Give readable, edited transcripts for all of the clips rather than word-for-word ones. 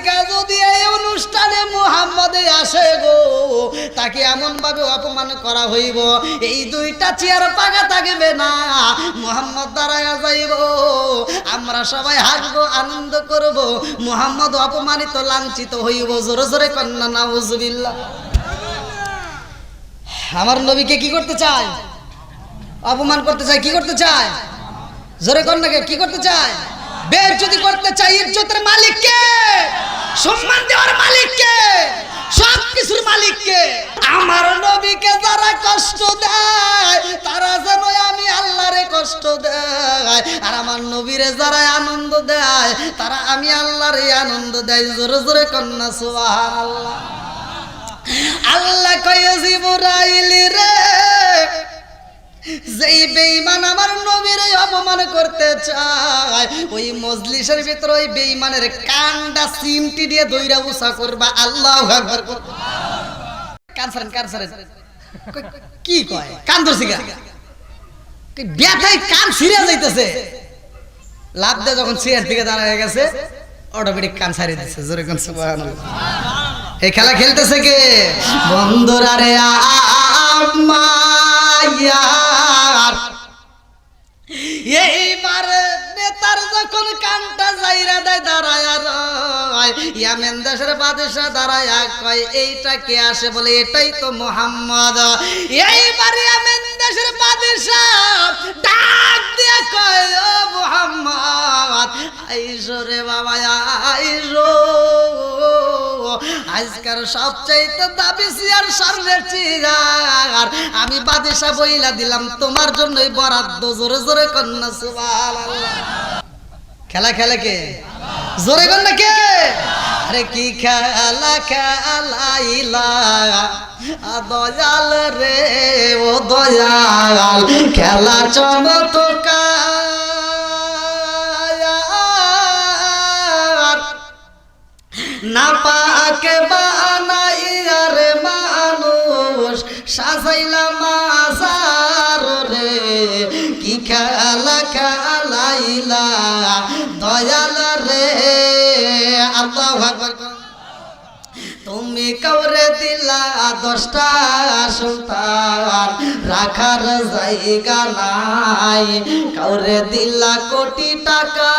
থেকে যদি এই অনুষ্ঠানে মুহাম্মদে আসে গো, তাকে এমন ভাবে অপমান করা হইব, এই দুইটা চেয়ার পাকা থাকবে না, মুহাম্মদ দাঁড়ায় যাইব, আমরা সবাই হাসবো, আনন্দ করব, মুহাম্মদ অপমানিত লাঞ্ছিত হইব। জোরে জোরে কন্যা নাউজুবিল্লাহ। আমার নবীকে কি করতে চায়? অপমান করতে চায়। কি করতে চায়? জোরে কন্যাকে কি করতে চায়? বেইজ্জতি করতে চায়। ইজ্জতের মালিক কে? সম্মান দেওয়ার মালিক কে? সব কিছুর মালিক কে? আমার নবীকে যারা কষ্ট দেয় তারা যেন আমি আল্লাহরে কষ্ট দেয়, আর আমার নবীরে যারা আনন্দ দেয় তারা আমি আল্লাহরে আনন্দ দেয়। জোরে জোরে কন্যা সুবহানাল্লাহ। আল্লাহ কয়ে জিবরাইল রে, যেই বেঈমান আমার নবীর অপমান করতে চায় ওই মজলিসের ভিতরে ওই বেঈমানের কানটা সিমটি দিয়ে দইরা উসা করবা। আল্লাহু আকবার। কানসারেন কি কয়? কান ধরছি গা, ব্যথায় কান ছিঁড়ে যাইতেছে। লাভ দিয়ে যখন চেয়ার থেকে দাঁড়ায় গেছে অটোমেটিক কান ছাড়িয়ে দিচ্ছে। জোরে কোন সুবহানাল্লাহ। এই খেলা খেলতেছে কে? বন্ধুরা রে আমার, এইবার নেতার যখন কানটা যাইরা দেয় দাঁড়ায়, ইয়ামেন দেশের বাদশা দাঁড়ায় কয় এইটা কে আসে? বলে এটাই তো মুহাম্মদ। এইবার ইয়ামেন দেশের বাদশা ডাক দিয়ে কয় ও মুহাম্মদ, আইসো রে বাবা আইসো, আজকার সবচাইতে দাবি চেয়ার সামনের চেয়ার আমি বাদশা বইলা দিলাম তোমার জন্যই বরাদ্দ। জোরে জোরে কন্যা সুবহানাল্লাহ। খেলা খেলে কে? জোরে কন্যা কে? আরে কি খেলা খেলাইলা দয়াল রে ও দয়াল, খেলা চমৎকার, না পাকে বানাইয়া রে মানুষ সাজাইলা মাজার রে, কি খেলা খেলাইলা দয়াল রে। আল্লাহু আকবার। তুমি কাউরে দিলা 10টা সন্তান, রাখার জায়গা নাই, কাউরে দিলা কোটি টাকা,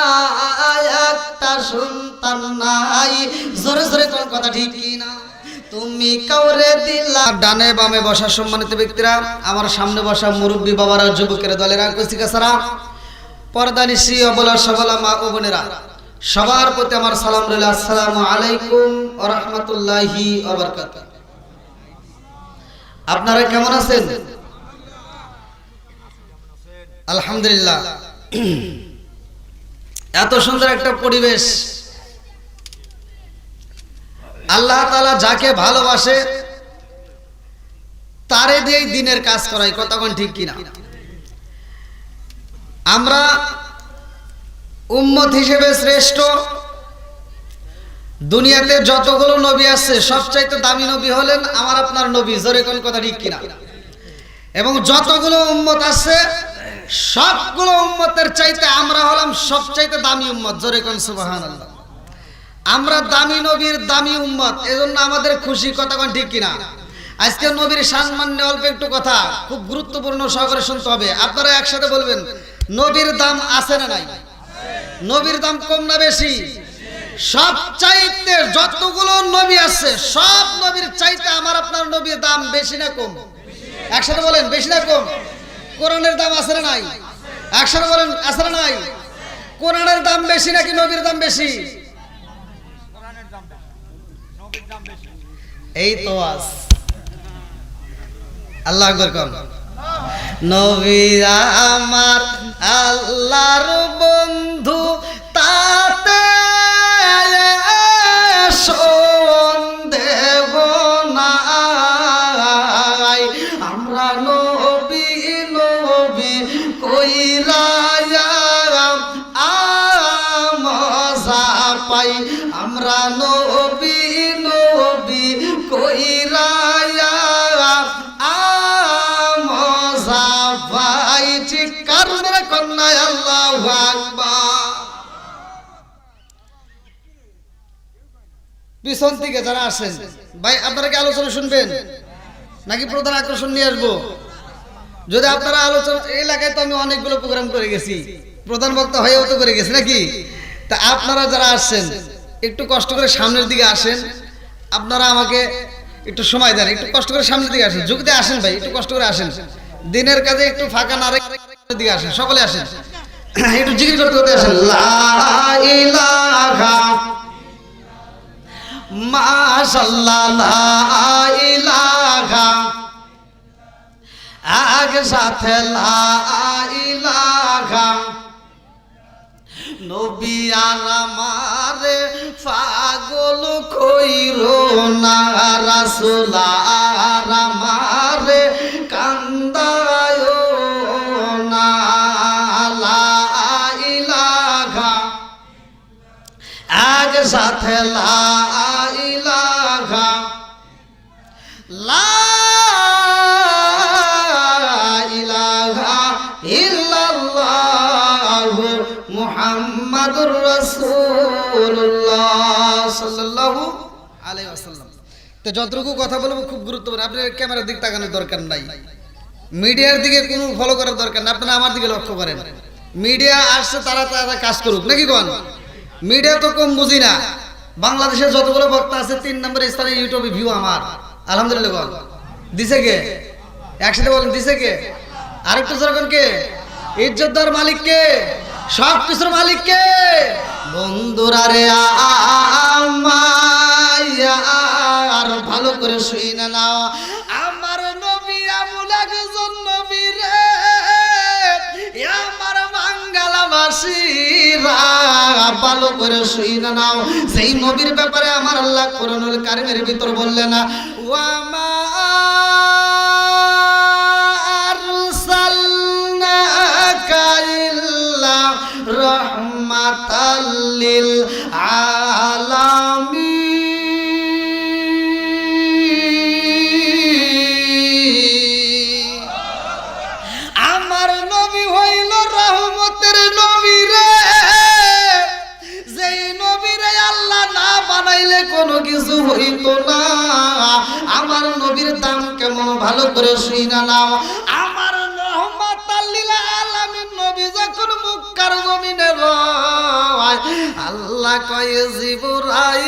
একটা সন্তান নাই। জোরে জোরে কোন কথা ঠিক কি না? তুমি কাউরে দিলা। ডানে বামে বসা সম্মানিত ব্যক্তিরা, আমার সামনে বসা মুরব্বী বাবারা, যুবকেরা, দলেরা, কচিকাছাড়া, পর্দা নিশি অবলা সবলা মা ও বোনেরা, সবার প্রতি আমার সালাম রইল। আসসালামু আলাইকুম ওয়া রাহমাতুল্লাহি ওয়া বারাকাতুহু। আপনারা কেমন আছেন? আলহামদুলিল্লাহ। এত সুন্দর একটা পরিবেশ, আল্লাহ তাআলা যাকে ভালোবাসে তারে দিয়েই দিনের কাজ করায়। কথা কোন ঠিক কিনা? আমরা উম্মত হিসেবে শ্রেষ্ঠ। দুনিয়াতে যতগুলো নবী আছে সবচাইতে দামি নবী হলেন আমার আপনার নবী। জোরে কোন কথা ঠিক কিনা? এবং যতগুলো উম্মত আছে সবগুলো উম্মতের চাইতে আমরা হলাম সবচাইতে দামি উম্মত। জোরে কোন সুবহানাল্লাহ। আমরা দামি নবীর দামি উম্মত, এজন্য আমাদের খুশি। কথা কোন ঠিক কিনা? আজকে নবীর সম্মান নিয়ে অল্প একটু কথা, খুব গুরুত্বপূর্ণ সহকারে শুনতে হবে। আপনারা একসাথে বলবেন, নবীর দাম আছে না নাই? নবীর দাম কম না বেশি? সবচাইতে যতগুলো নবী আছে সব নবীর চাইতে আমার আপনার নবীর দাম বেশি না কম? একসাথে বলেন, বেশি না কম? কোরআনের দাম আছে না নাই? একসাথে বলেন, আছে না নাই? কোরআনের দাম বেশি নাকি নবীর দাম বেশি? এই তো আজ আল্লাহ আকবার কোন। নবী আমার আল্লাহর বন্ধু, তাতে সন্দেহ নাই, আমরা নবী নবী কইরা মজা পাই, আমরা নবী নবী কইরা মজা পাই। ঠিক কারণ কন্যায় আল্লাহু আকবার। পিছন থেকে যারা আসেন ভাই, আপনারা কি আলোচনা শুনবেন নাকি প্রধান আকর্ষণ নিয়ে আসবো? যদি আপনারা আলোচনা, এলাকায় তো আমি অনেকগুলো প্রোগ্রাম করে গেছি, প্রধান বক্তা হয়েও তো করে গেছি নাকি? তা আপনারা যারা আসছেন একটু কষ্ট করে সামনের দিকে আসেন। আপনারা আমাকে একটু সময় দেন, একটু কষ্ট করে সামনের দিকে আসেন। যুগতে আসেন ভাই, একটু কষ্ট করে আসেন। দিনের কাজে একটু ফাঁকা না রেখে দিকে আসেন, সকলে আসেন। একটু জিকির করতে করতে আসেন। লা ইলাহা মাশাআল্লাহ, লা ইলাহা আগ সাথে লা ইলাহা। নবী আর আমারে পাগল কইরো না, রাসূল আর আমারে কান্দায় না। লা ইলাহা আগ সাথে লা ইলাহা, লা ইলাহা ইল্লাল্লাহ মুহাম্মাদুর রাসূলুল্লাহ সাল্লাল্লাহু আলাইহি ওয়াসাল্লাম। তো যতটুকু কথা বলবো খুব গুরুত্বপূর্ণ। আপনার ক্যামেরার দিকে তাকানোর দরকার নাই, মিডিয়ার দিকে কোনো ফলো করার দরকার নাই, আপনারা আমার দিকে লক্ষ্য করেন। মিডিয়া আসছে তারা তারা কাজ করুক নাকি কোন? মিডিয়া তো কম বুঝি না। বাংলাদেশের যতগুলো বক্তা আছে 3 নম্বর স্থানে ইউটিউবে ভিউ আমার, আলহামদুলিল্লাহ। বল দিছে কে? একসাথে বলেন, দিছে কে? আরেকটু জোরে কে? ইজ্জতদার মালিক কে? সব কিছুর মালিক কে? বন্ধুরা রে আমার ভালো করে শুইনা নাও, আমার নবী এমন একজন নবী রে, আমার বাঙ্গালাবাসীরা ভালো করে শুইনা নাও। সেই নবীর ব্যাপারে আমার আল্লাহ কোরআনুল কারীমের ভিতর বললেন না, ওয়ামা আরসালনাকা ইল্লা রাহমাতাল লিল আলামিন। আমার নবী হইল রহমতের নবী রে, যেই নবী রে আল্লাহ না বানাইলে কোনো কিছু হইতো না। আমার নবীর দাম কেমন ভালো করে শুইনা নাও। আমার রহমাতাল লিল আলামিন নবী যখন মক্কার জমিনে রয়, আল্লাহ কয় জিবরাইল,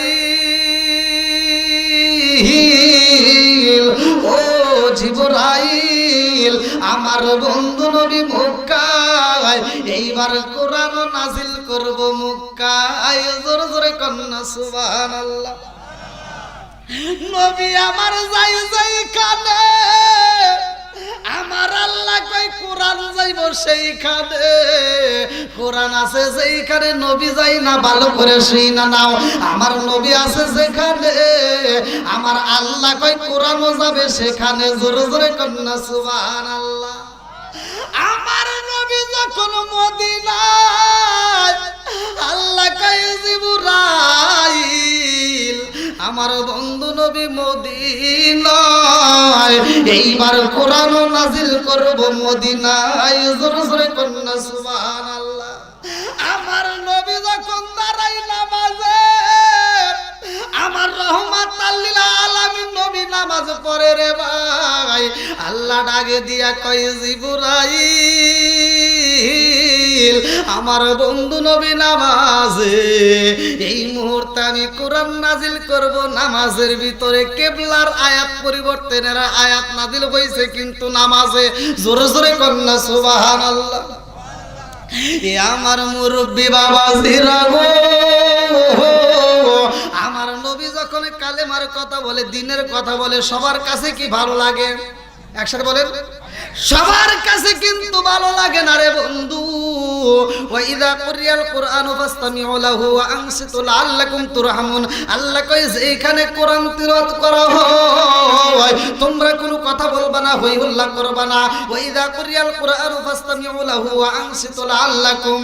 ও জিবরাইল, আমার বন্ধু নবী মক্কায়, এইবার কোরআন নাজিল করব মক্কায়। জোরে জোরে কন্যা সুবহানাল্লাহ। নবী আমার যাই যাই কানে, আমার আল্লাহ কই কোরআন যাইব সেইখানে। কোরআন আছে যেইখানে নবী যাই না, ভালো করে শুইনা নাও। আমার নবী আছে যেখানে, আমার আল্লাহ কই কোরআনও যাবে সেখানে। জোরে জোরে কন্যা সুবহানাল্লাহ। আমার নবী যখন মদিনায়, আল্লাহ কই জিবরাইল, আমার বন্ধু নবী মদিনায়, এইবার কোরআন নাজিল করব মদিনায়। জোরে জোরে কন্যা সুবহানাল্লাহ। আমার নবী যখন দাঁড়াই নামাজে, আমার রহমাতাল লিল আলামিন নবী নামাজ পড়ে রে ভাই, আল্লাহ ডাকে দিয়া কয় জিবরাইল, আমার বন্ধু নবী নামাজে, এই মুহূর্তে আমি কোরআন নাজিল করব। নামাজের ভিতরে কিবলার আয়াত পরিবর্তনের আয়াত নাজিল হইছে কিন্তু নামাজে। জোরে জোরে কন্যা সুবহানাল্লাহ। এ আমার মুরব্বি বাবা জিরাগো, আমার নবী যখন কালেমার কথা বলে, দিনের কথা বলে, সবার কাছে কি ভালো লাগে? একসাথে বলেন, সবার কাছে কিন্তু ভালো লাগে না রে বন্ধু। ওয়া ইযা কুরিয়াল কুরআনু ফাসতামিউ লাহু ওয়া আনসিতু লাআল্লাকুম তুরহামুন। আল্লাহ কয় যে এখানে কোরআন তিলাওয়াত করা হয়, তোমরা কোনো কথা বলবা না, হই হুল্লা করবা না। ওয়া ইযা কুরিয়াল কুরআনু ফাসতামিউ লাহু ওয়া আনসিতু লাআল্লাকুম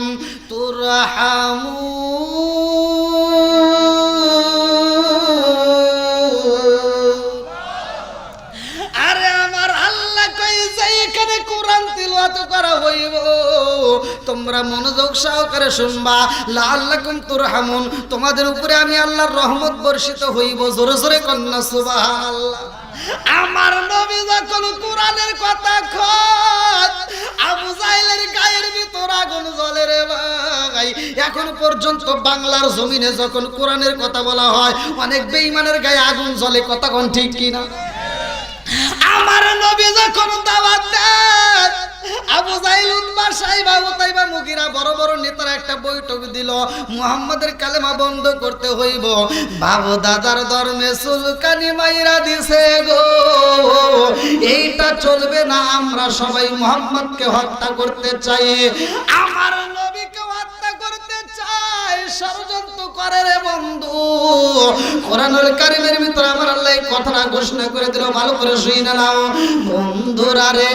তুরহামুন। আরে আমার আল্লাহ কই যে এখানে কোরআন তিলাওয়াত করা হইব, তোমরা মনোযোগ সহকারে শুনবা, লাআল্লাকুম তুরহামুন, তোমাদের উপরে আমি আল্লাহর রহমত বর্ষিত হইব। জোরে জোরে কন্যা সুবহানাল্লাহ। আমার নবী যখন কোরআনের কথা কয়, আবু জাহেলের গায়ের ভিতর আগুন জ্বলে রে ভাই। এখন পর্যন্ত বাংলার জমিনে যখন কোরআনের কথা বলা হয়, অনেক বেঈমানের গায়ে আগুন জ্বলে। কথা কোন ঠিক কিনা? আমার নবী যখন দাওয়াত দেন, আবু জাহেল, উতবা, সাইবা, উতাইবা, মুগীরা বড় বড় নেতারা একটা বৈঠক দিল, মুহাম্মাদের কালেমা বন্ধ করতে হইব। বাবু দাদার ধর্মে চুলকানি মাইরা দিছে গো, এইটা চলবে না, আমরা সবাই মুহাম্মদকে হত্যা করতে চাই, আমার নবীকে হত্যা করতে চাই, ষড়যন্ত্র করে রে বন্ধু। কোরআনুল কারীমের ভিতরে আমার আল্লাহ এই কথাটা ঘোষণা করে দিল, ভালো করে শুনে নাও বন্ধুরা রে।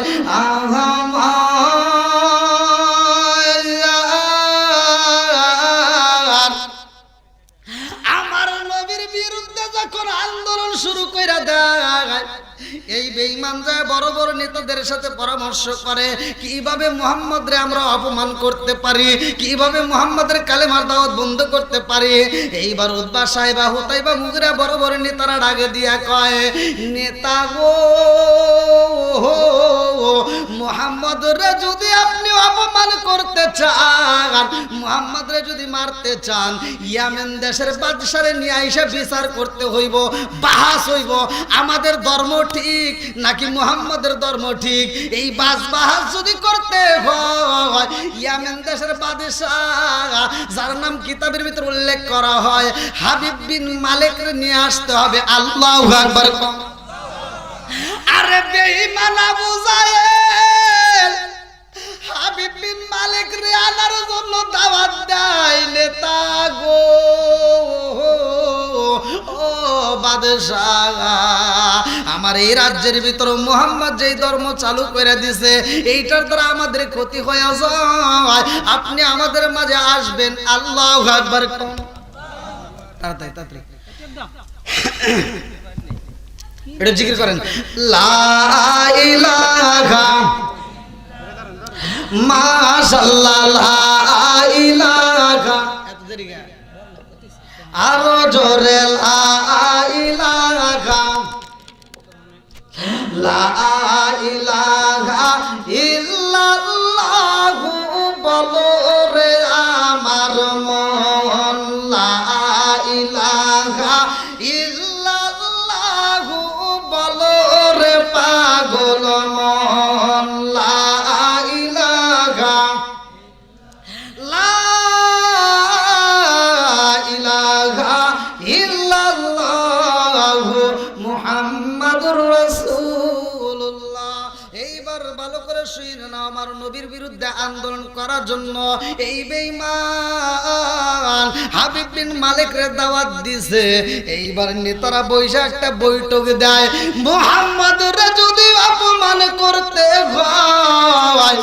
আমার নবীর বিরুদ্ধে যখন আন্দোলন শুরু করে দেয়, এই বেঈমান যায় বড় বড় নেতাদের সাথে পরামর্শ করে, কিভাবে মুহাম্মদ রে আমরা অপমান করতে পারি, কিভাবে মুহাম্মাদের কালেমার দাওয়াত বন্ধ করতে পারি। এইবার উতবা, সাইবা, হুতাইবা, মুগীরা বড় বড় নেতারা ডাকে দিয়া কয়, নেতা গো, মুহাম্মদ রে যদি আপনি অপমান করতে চান, মুহাম্মদ রে যদি মারতে চান, ইয়ামেন দেশের বাদশারে নিয়ে আইসা বিচার করতে হইব, বাহাস হইব, আমাদের ধর্ম ঠিক নাকি মুহাম্মাদের ধর্ম ঠিক। এই বাহাস যদি করতে হয়, ইয়ামেন দেশের বাদশা, যার নাম কিতাবের ভিতর উল্লেখ করা হয়, হাবিব বিন মালিক রে নিয়ে আসতে হবে। আল্লাহু আকবার। আরে বেঈমান আবু জাহেল হাবিব বিন মালিক রে আনার জন্য দাওয়াত দেয়, নেতা গো, ও বাদশাহ, আমার এই রাজ্যের ভিতর মুহাম্মদ যেই ধর্ম চালু করে দিছে, এইটার দ্বারা আমাদের ক্ষতি হয়ে যায়, আপনি আমাদের মাঝে আসবেন। আল্লাহু আকবার। তাড়াতাড়ি তাড়াতাড়ি এটা জিকির করেন, লা ইলাহা মাশাআল্লাহ, লা ইলাহা, এত দেরি কেন? আরো জোরে, লা ইলাহা, লা ইলাহা ইল্লাল্লাহু বলো রে আমার মন, লা ইলাহা ইল্লাল্লাহু বলো রে পাগল মন, লা ইলাহা, লা ইলাহা ইল্লাল্লাহু মুহাম্মাদুর রাসূলুল্লাহ। এইবার ভালো করে শুনে নাও, আমার নবীর বিরুদ্ধে আন্দোলন করার জন্য এই বেঈমান হাবিব বিন মালিক রে দাওয়াত দিছে। এইবার নেতারা বৈশা একটা বৈঠক দেয়, মুহাম্মাদুর রে যদি অপমান করতে হয়,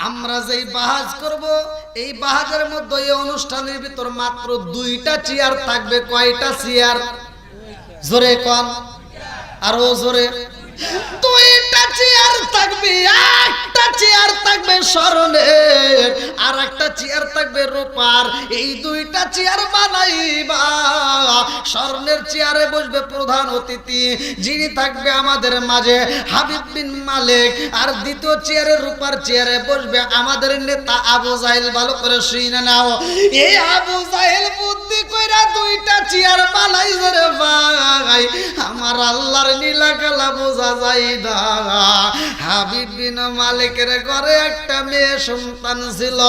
আমরা যেই বাহাজ করব, এই বাহাজের মধ্যে এই অনুষ্ঠানের ভিতর মাত্র 2টা চেয়ার থাকবে। কয়টা চেয়ার? জোরে কোন, আরো জোরে। 2টা চেয়ার থাকবে, একটা চেয়ার থাকবে স্বর্ণের, আর একটা চেয়ার থাকবে রূপার। এই 2টা চেয়ার বানাইবা, স্বর্ণের চেয়ারে বসবে প্রধান অতিথি, যিনি থাকবে আমাদের মাঝে হাবিব বিন মালিক, আর দ্বিতীয় চেয়ারে রূপার চেয়ারে বসবে আমাদের নেতা আবু জাহেল। ভালো করে শুনে নাও, এই আবু জাহেল বুদ্ধি কইরা 2টা চেয়ার বানাইছে রে ভাই, আমার আল্লাহর নীলা খেলা বোঝা যায় না। হাবিব বিন মালিকের ঘরে একটা মেয়ে সন্তান ছিল,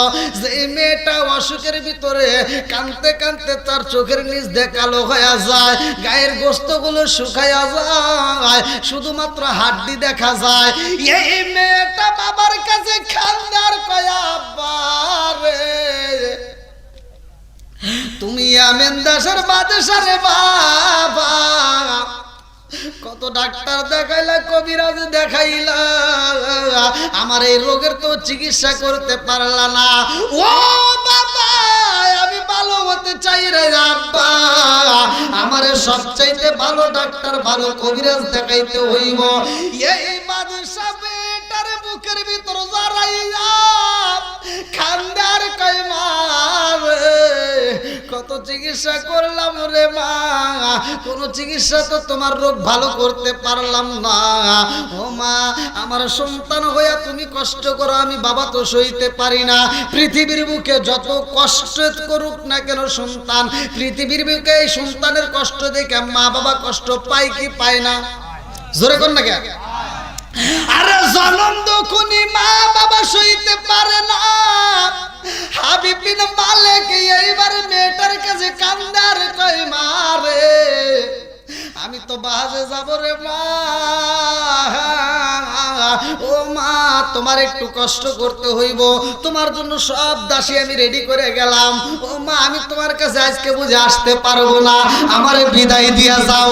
যে মেয়েটা অসুখের ভিতরে কাঁদতে কাঁদতে তার চোখের নিচ দিয়ে কালো হয়ে যায়, গায়ের গোশতগুলো শুকায়া যায়, শুধুমাত্র হাড্ডি দেখা যায়। এই মেয়েটা বাবার কাছে খান্দার কয়া, আব্বা রে তুমি আমেন দেশের বাদশা রে বাবা, কত ডাক্তার দেখাইলা, কবিরাজ দেখাইলা, আমার এই রোগের তো চিকিৎসা করতে পারলা না। ও বাবা, আমি ভালো হতে চাই রে আব্বা, আমার সবচাইতে ভালো ডাক্তার, ভালো কবিরাজ দেখাইতে হইব। এই বাদশা বেটার বুকের ভিতর জড়াইয়া খান কত চিকিৎসা করলাম রে মা, কোনো চিকিৎসা তো তোমার রোগ ভালো করতে পারলাম না। ও মা, আমার সন্তান হইয়া তুমি কষ্ট করো, আমি বাবা তো সইতে পারি না। পৃথিবীর বুকে যত কষ্ট করুক না কেন সন্তান, পৃথিবীর বুকে এই সন্তানের কষ্ট দেখে মা বাবা কষ্ট পায় কি পায় না? জোরে কর না কেন? আরে জনম দুঃখনি মা বাবা সইতে পারে না। হাবিব বিন মালিক এইবার মেয়েটার কাছে কান্দার কয় মারে, আমি তো বাজে যাব রে মা। ও মা, তোমার একটু কষ্ট করতে হইব, তোমার জন্য সব দাসী আমি রেডি করে গেলাম। ও মা, আমি তোমার কাছে আজকে বুঝে আসতে পারবো না, আমারে বিদায় দিয়া যাও।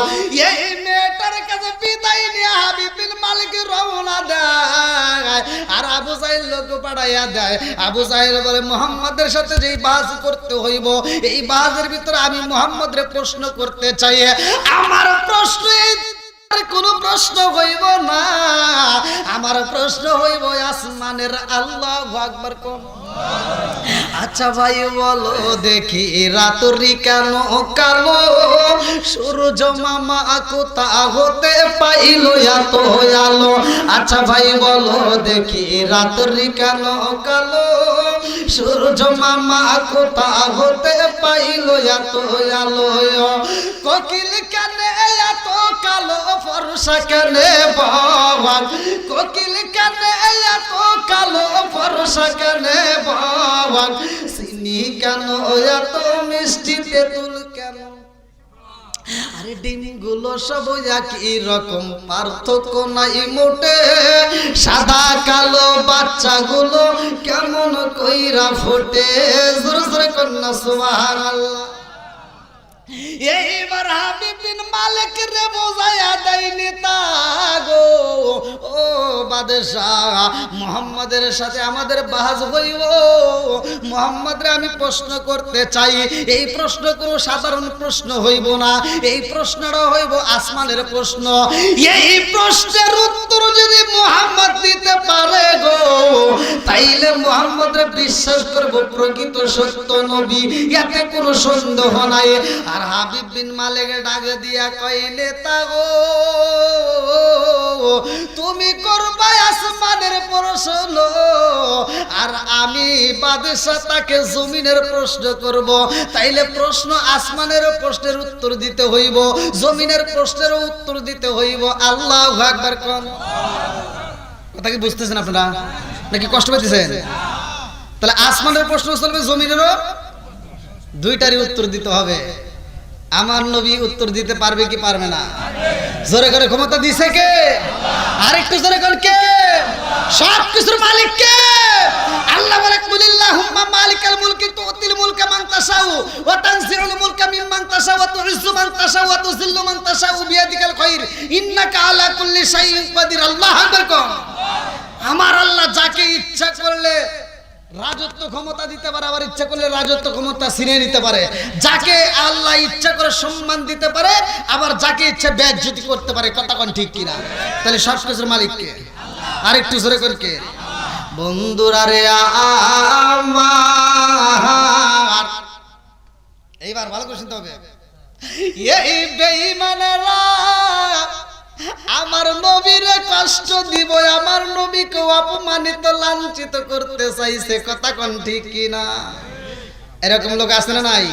এই মেয়েটার কাছে বিদায় নিয়ে হাবিব বিন মালিক রওনা দেয়, আর আবু জাহেল লোক পাঠাইয়া দেয়। আবু জাহেল বলে, মুহাম্মাদের সাথে যেই বাজ করতে হইব, এই বাজের ভিতরে আমি মুহাম্মদরে প্রশ্ন করতে চাই। আমার প্রশ্ন কোনো প্রশ্ন হইব না, আমার প্রশ্ন হইব আসমানের আল্লাহু আকবার কোন। আচ্ছা ভাই বলো দেখি, রাত্রি কেন কালো, সূর্য মামা কোথা হতে পাইল এত আলো? আচ্ছা ভাই বলো দেখি, রাত্রি কেন কালো, সূর্য মামা কোথা হতে পাইল এত আলো? কোকিল কেন এত কালো, ফর্সা কেন বাবা? কোকিল কেন এত কালো, ফর্সা কেন বাবা? চিনি কেন এত মিষ্টি, তেঁতুল কেন? আরে ডিমগুলো সব একই রকম, পার্থক্য নাই মোটে। সাদা কালো বাচ্চাগুলো কেমন কইরা ফোটে? জোরে জোরে কন্যা সুবহানাল্লাহ। এইবার হাবিব বিন মালিক রে বোঝায়া দেয়নি তা গো, ও বাদশাহ, মুহাম্মাদের সাথে আমাদের বাহাজ হইব। মুহাম্মাদরে আমি প্রশ্ন করতে চাই, এই প্রশ্ন কোনো সাধারণ প্রশ্ন হইব না, এই প্রশ্নটা হইব আসমানের প্রশ্ন। এই প্রশ্নের উত্তর যদি মুহাম্মদ দিতে পারে গো, তাইলে মুহাম্মদরে বিশ্বাস করব প্রকৃত সত্য নবী, এতে কোনো সন্দেহ নাই। আর হাবিব বিন মালিক ডাকে দিয়া কয়, নেতা গো, তুমি করবা আসমানের প্রশ্ন, আর আমি বাদশাহ তাকে জমিনের প্রশ্ন করব। তাইলে প্রশ্ন আসমানের প্রশ্নের উত্তর দিতে হইব, জমিনের প্রশ্নের উত্তর দিতে হইব। আল্লাহু আকবার কোন। কথা কি বুঝতেছেন আপনারা নাকি কষ্ট পাইতেছেন? তাহলে আসমানের প্রশ্ন চলবে, জমিনেরও দুইটারই উত্তর দিতে হবে। আমার নবী উত্তর দিতে পারবে কি পারবে না? জোরে করে ক্ষমতা দিছে কে? আরেকটু জোরে করে কে? সব কিছুর মালিক কে? আল্লাহ বলে, কুলিল্লাহুম্মা মালিকাল মুলকি তুতিল মুলকা মান তাশাউ ওয়া তানজিউল মুলকা মিম্মান তাশাউ ওয়া তুইজ্জু মান তাশাউ ওয়া তুযিল্লু মান তাশাউ বিয়াদিকাল খায়র ইন্নাকা আলা কুল্লি শাইইন কাদির। আল্লাহু আকবার কোন। আমার আল্লাহ যাকে ইচ্ছা করলে রাজত্ব ক্ষমতা দিতে পারে, আবার ইচ্ছা করলে রাজত্ব ক্ষমতা ছিনিয়ে নিতে পারে। যাকে আল্লাহ ইচ্ছা করে সম্মান দিতে পারে, আবার যাকে ইচ্ছা বেইজ্জতি করতে পারে। কথা কোন ঠিক কিনা? তাহলে সব কিছুর মালিক কে? আরেকটু জোরে করে কে? বন্ধুরা রে আমার, এইবার ভালো করে শুনতে হবে। এই বেঈমানেরা আমার নবীরে কষ্ট দিব, আমার নবীকে অপমানিত লাঞ্ছিত করতে চাইছে। কথা কোন ঠিক কিনা? এরকম লোক আছে না নাই?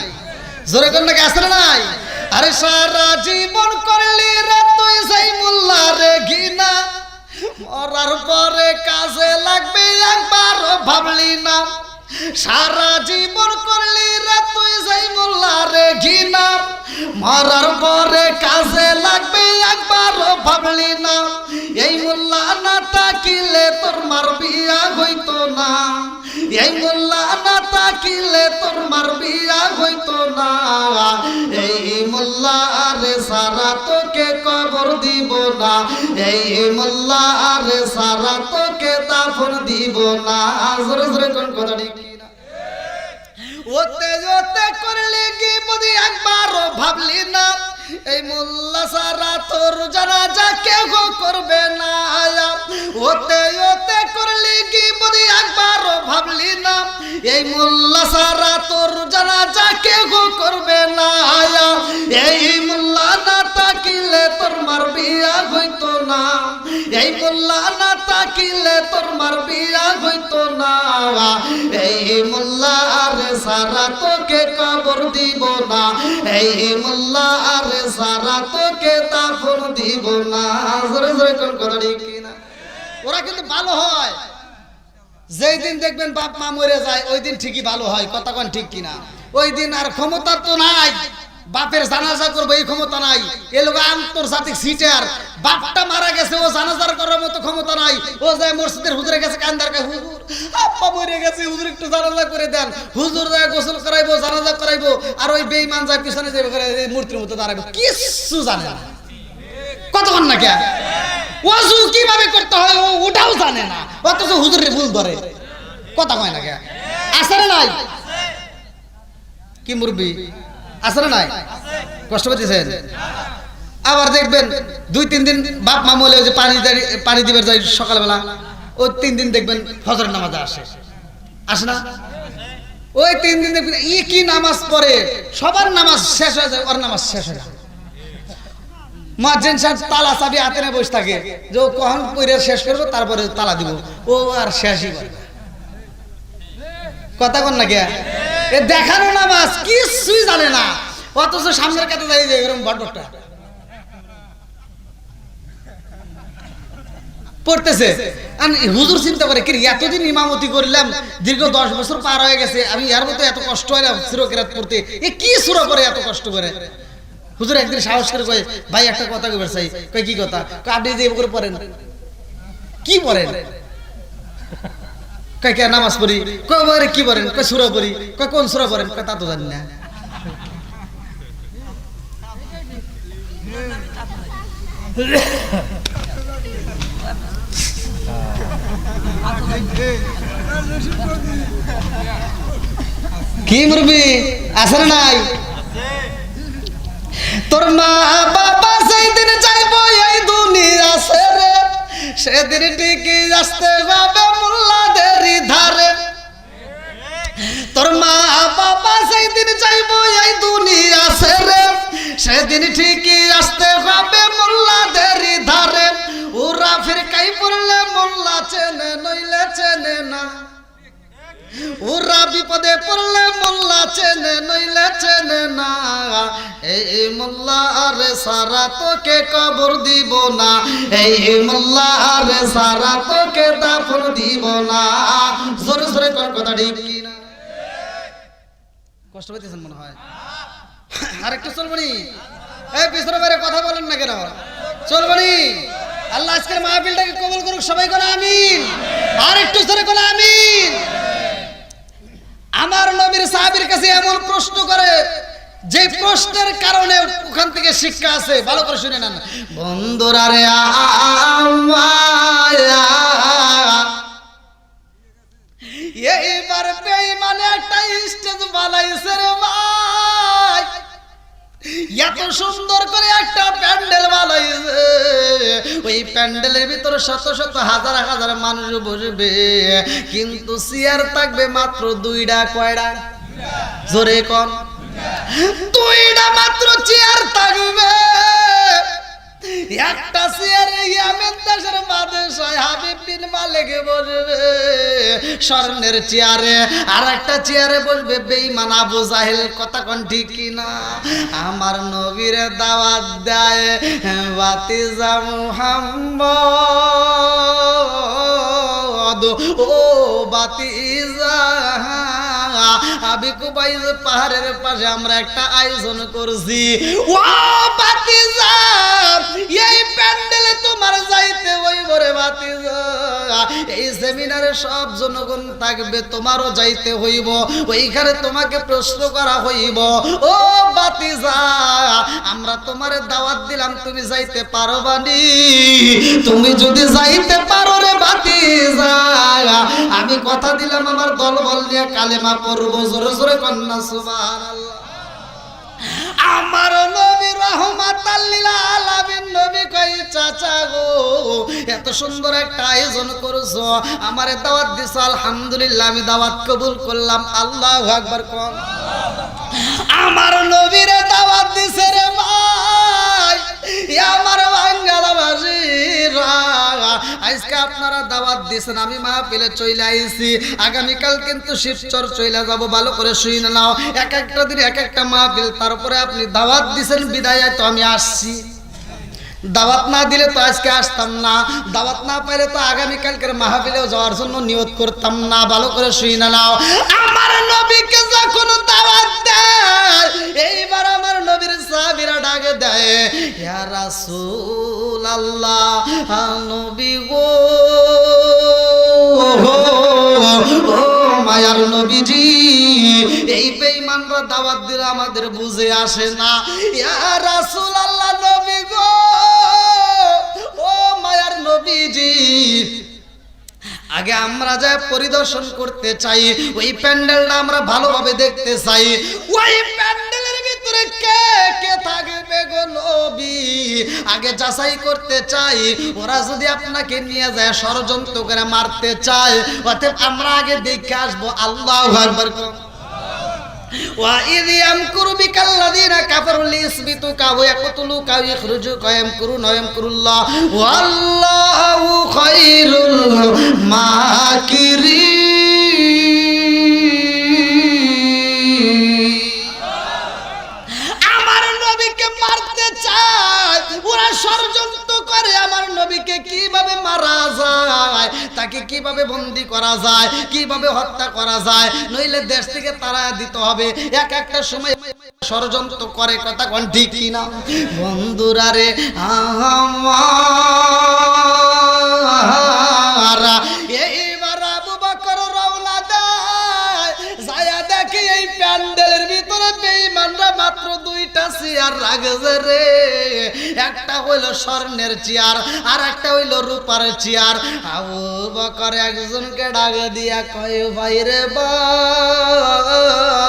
জোরে কোন লোক আছে না নাই? আরে সারা জীবন করলি রে তুই সেই মোল্লা রে ঘৃণা, মরার পরে কাজে লাগবে একবার ভাবলি না। সারা জীবন করলি রে তুই সেই মোল্লা রে ঘৃণা, মরার পরে কাজে লাগবে একবার ভাবলি না। এই মোল্লা না তাকিলে তোর মার বিয়া হইতো না, এই মোল্লা না তাকিলে তোর মার বিয়া হইতো না। এই মোল্লা রে সারা তোকে কবর দিব না, এই মোল্লা রে সারা তোকে দাফন দিব না। জোরে জোরে কোন কথা ঠিক কিনা? ওতে ওতে করলি কি বদি একবারও ভাবলি না। এই মোল্লা সারা তোর জানাজা কেউ করবে না ওতে ওতে করলি কি বলি একবারও ভাবলি না এই মোল্লা সারা তোর জানাজা কেউ করবে না এই মোল্লা না তাকিলে তোর মার বিয়া হইতো না এই মোল্লা না তাকিলে তোর মার বিয়া হইতো না এই মোল্লা আরে সারা তোকে কবর দিব না এই মোল্লা আরে সারা তোকে দাফন দিব না জোরে জোরে কোন কথা ঠিক কিনা ওরা কিন্তু ভালো হয় যেই দিন দেখবেন বাপ মা মরে যায় ওই দিন ঠিকই ভালো হয় কথা কোন ঠিক কিনা ওই দিন আর ক্ষমতা তো নাই বাপের জানাজা করবে এই ক্ষমতা নাই এ লোক আন্তর্জাতিক সিটার বাপটা মারা গেছে ও জানাজার করার মতো ক্ষমতা নাই ও যায় মসজিদের হুজুরের কাছে কান্দার কাছে হুজুর আব্বা মরে গেছে হুজুর একটু জানাজা করে দেন হুজুর যায় গোসল করাইবো জানাজা করাইবো আর ওই বেঈমান যায় পিছনে যাবে করে মূর্তির মতো দাঁড়াবে কিছু জানে না কতক্ষণ না কে ওয়াজু কিভাবে করতে হয় ও ওটাও জানে না অথচ হুজুরের ভুল ধরে কথা কয় না কে আসলে নাই কি মুরব্বি আসলে নাই কষ্ট পেতেছেন আবার দেখবেন 2-3 দিন বাপ মা মলে যে পানি দিবার যায় সকালবেলা ওই 3 দিন দেখবেন ফজরের নামাজে আসে না ওই 3 দিন দেখবেন কি নামাজ পড়ে সবার নামাজ শেষ হয়ে যায় ওর নামাজ শেষ হয়ে যায় মুয়াজ্জিন সাহেব তালা চাবি হাতে নিয়ে বসে থাকে যে ও কখন পড়ে শেষ করবো তারপরে তালা দিব ও আর শেষই করে কথা কন না কে এ দেখানো নামাজ কিছুই জানে না অথচ সামনের কাছে যাই যে এরকম বড়টা পড়তেছে হুজুর চিন্তা করে কি এতদিন ইমামতি করলাম দীর্ঘ 10 বছর পার হয়ে গেছে আমি এর মতো এত কষ্ট হয় না সূরা কিরাত পড়তে এ কি সূরা করে এত কষ্ট করে হুজুর একদিন সাহস করে কয় ভাই একটা কথা কইবার চাই কয় কি কথা কয় আপনি যে করে পড়েন কি পড়েন কয় কে নামাজ পড়ি কয় বারে কি পড়েন কয় সূরা পড়ি কয় কোন সূরা পড়েন কয় তা তো জানি না কি মুরবি আছে না নাই তোর মা বাবা যেদিন যাইবো এই দুনিয়া ছেড়ে সেদিন ঠিকই আসতে হবে মোল্লাদেরই ধারে তোর মা বাবা যেদিন যাইবো এই দুনিয়া ছেড়ে সেদিন ঠিকই আসতে হবে মোল্লাদেরই ধারে ওরা ফিরকাই পড়লে মোল্লা চেনে নইলে চেনে না ওরা বিপদে পড়লে মোল্লা চেনে নইলে চেনে না এই মোল্লা আরে সারা তোকে কবর দিব না এই মোল্লা আরে সারা তোকে দাফন দিব না জোরে জোরে কোন কথা ঠিক কি না কষ্ট পেতেছেন মনে হয় আরেকটু চলবনি এই পিছনে বাইরে কথা বলেন না কেন চলবনি আল্লাহ আজকের মাহফিলটাকে কবুল করুক সবাই বলে আমিন আরেকটু জোরে বলে আমিন আমার নবীর সাহাবীর কাছে এমন প্রশ্ন করে যে প্রশ্নের কারণে ওখান থেকে শিক্ষা আছে ভালো করে শুনে নেন বন্ধুরা রে এইবার বেঈমানে একটা স্টেজ বানাইছে রে ভাই এত সুন্দর করে একটা প্যান্ডেল বানাইছে ওই প্যান্ডেলের ভিতরে শত শত হাজার হাজার মানুষ বসবে কিন্তু চেয়ার থাকবে মাত্র 2টা কয়টা জোরে কোন 2টা মাত্র চেয়ার থাকবে একটা চেয়ারে ইয়ামেন দেশের বাদশা হাবিব বিন মালিক বসবে স্বর্ণের চেয়ারে আর একটা চেয়ারে বসবে বেঈমান আবু জাহেল কথা কোন ঠিক কি না আমার নবীর দাওয়াত দেয় বাতিজা মুহাম্মদ ও বাতিজা আমি কুবাইজ পাহাড়ের পাশে আমরা একটা আয়োজন করছি ও বাতিজা এই প্যান্ডেলে তোমার যাইতে হইব রে বাতিজা এই সেমিনারে সব জনগণ থাকবে তোমারও যাইতে হইব ওইখানে তোমাকে প্রশ্ন করা হইব ও বাতিজা আমরা তোমারে দাওয়াত দিলাম তুমি যাইতে পারবানি তুমি যদি যাইতে পারো রে বাতিজা আমি কথা দিলাম আমার দলবল নিয়ে কালেমা পড়বো জোরে জোরে কন্যা সুবহানাল্লাহ আমার নবী রহমান চাচা গো, এত সুন্দর একটা আয়োজন করছো, আমারে দাওয়াত দিছো, আলহামদুলিল্লাহ আমি দাওয়াত কবুল করলাম। আল্লাহু আকবার কোন। আমার নবীরে দাওয়াত দিছে রে ভাই, আমার বাঙ্গালাবাসীরা, আজকে আপনারা দাওয়াত দিয়েছেন, আমি মাহফিলে চলে আইছি, আগামীকাল কিন্তু শিবচর চলে যাব, ভালো করে শুনে নাও। এক একটা দিন এক একটা মাহফিল, তারপরে আপনি দাওয়াত দিয়েছেন বিদায়, তো আমি আসছি। দাওয়াত না দিলে তো আজকে আসতাম না, দাওয়াত না পাইলে তো আগামীকালকের মাহফিলেও যাওয়ার জন্য নিয়ত করতাম না, ভালো করে শুনে নাও। আমার নবীকে যখন দাওয়াত দেয়, এইবার আমার নবীর সাহাবীরা ডাকে দেয়, ইয়া রাসূলুল্লাহ, নবী গো, ও মায়ার নবীজি, এই বেঈমানরা দাওয়াত দিলে আমাদের বুঝে আসে না। ইয়া রাসূলুল্লাহ, নবী গো, ও মায়ার নবীজি, আগে আমরা যা পরিদর্শন করতে চাই, ওই প্যান্ডেলটা আমরা ভালোভাবে দেখতে চাই, ওই প্যান্ডেলের ভিতরে কে কে থাকবে গো নবী, আগে যাচাই করতে চাই। ওরা যদি আপনাকে নিয়ে যায় ষড়যন্ত্র করে মারতে চায়, অতএব আমরা আগে দেখে আসবো। আল্লাহু আকবার। وَإِذْ يَمْكُرُ بِكَ الَّذِينَ كَفَرُوا لِيُثْبِتُوكَ وَيَقْتُلُوكَ وَيُخْرِجُوكَ وَيَمْكُرُونَ وَيَمْكُرُ اللَّهُ وَاللَّهُ خَيْرُ الْمَاكِرِينَ। আমার নবীকে মারতে চায়, ওরা ষড়যন্ত্র করে আমার নবীকে কিভাবে মারা যায়, তাকে কিভাবে বন্দী করা যায়, কিভাবে হত্যা করা যায়, নইলে দেশ থেকে তাড়া দিতে হবে। এক একটা সময় ষড়যন্ত্র করে, কথা কোন ঠিক কিনা বন্ধুরা রে? এইবার আবু বকর রওনা দেয়, যায়া দেখে এই প্যান্ডেলের ভিতরে বেঈমানরা মাত্র দুইটা চেয়ার রাখছে রে, একটা হইল স্বর্ণের চেয়ার আর একটা হইল রূপার চেয়ার। আবু বকর একজনকে ডাকে দিয়া কয়, ভাই রে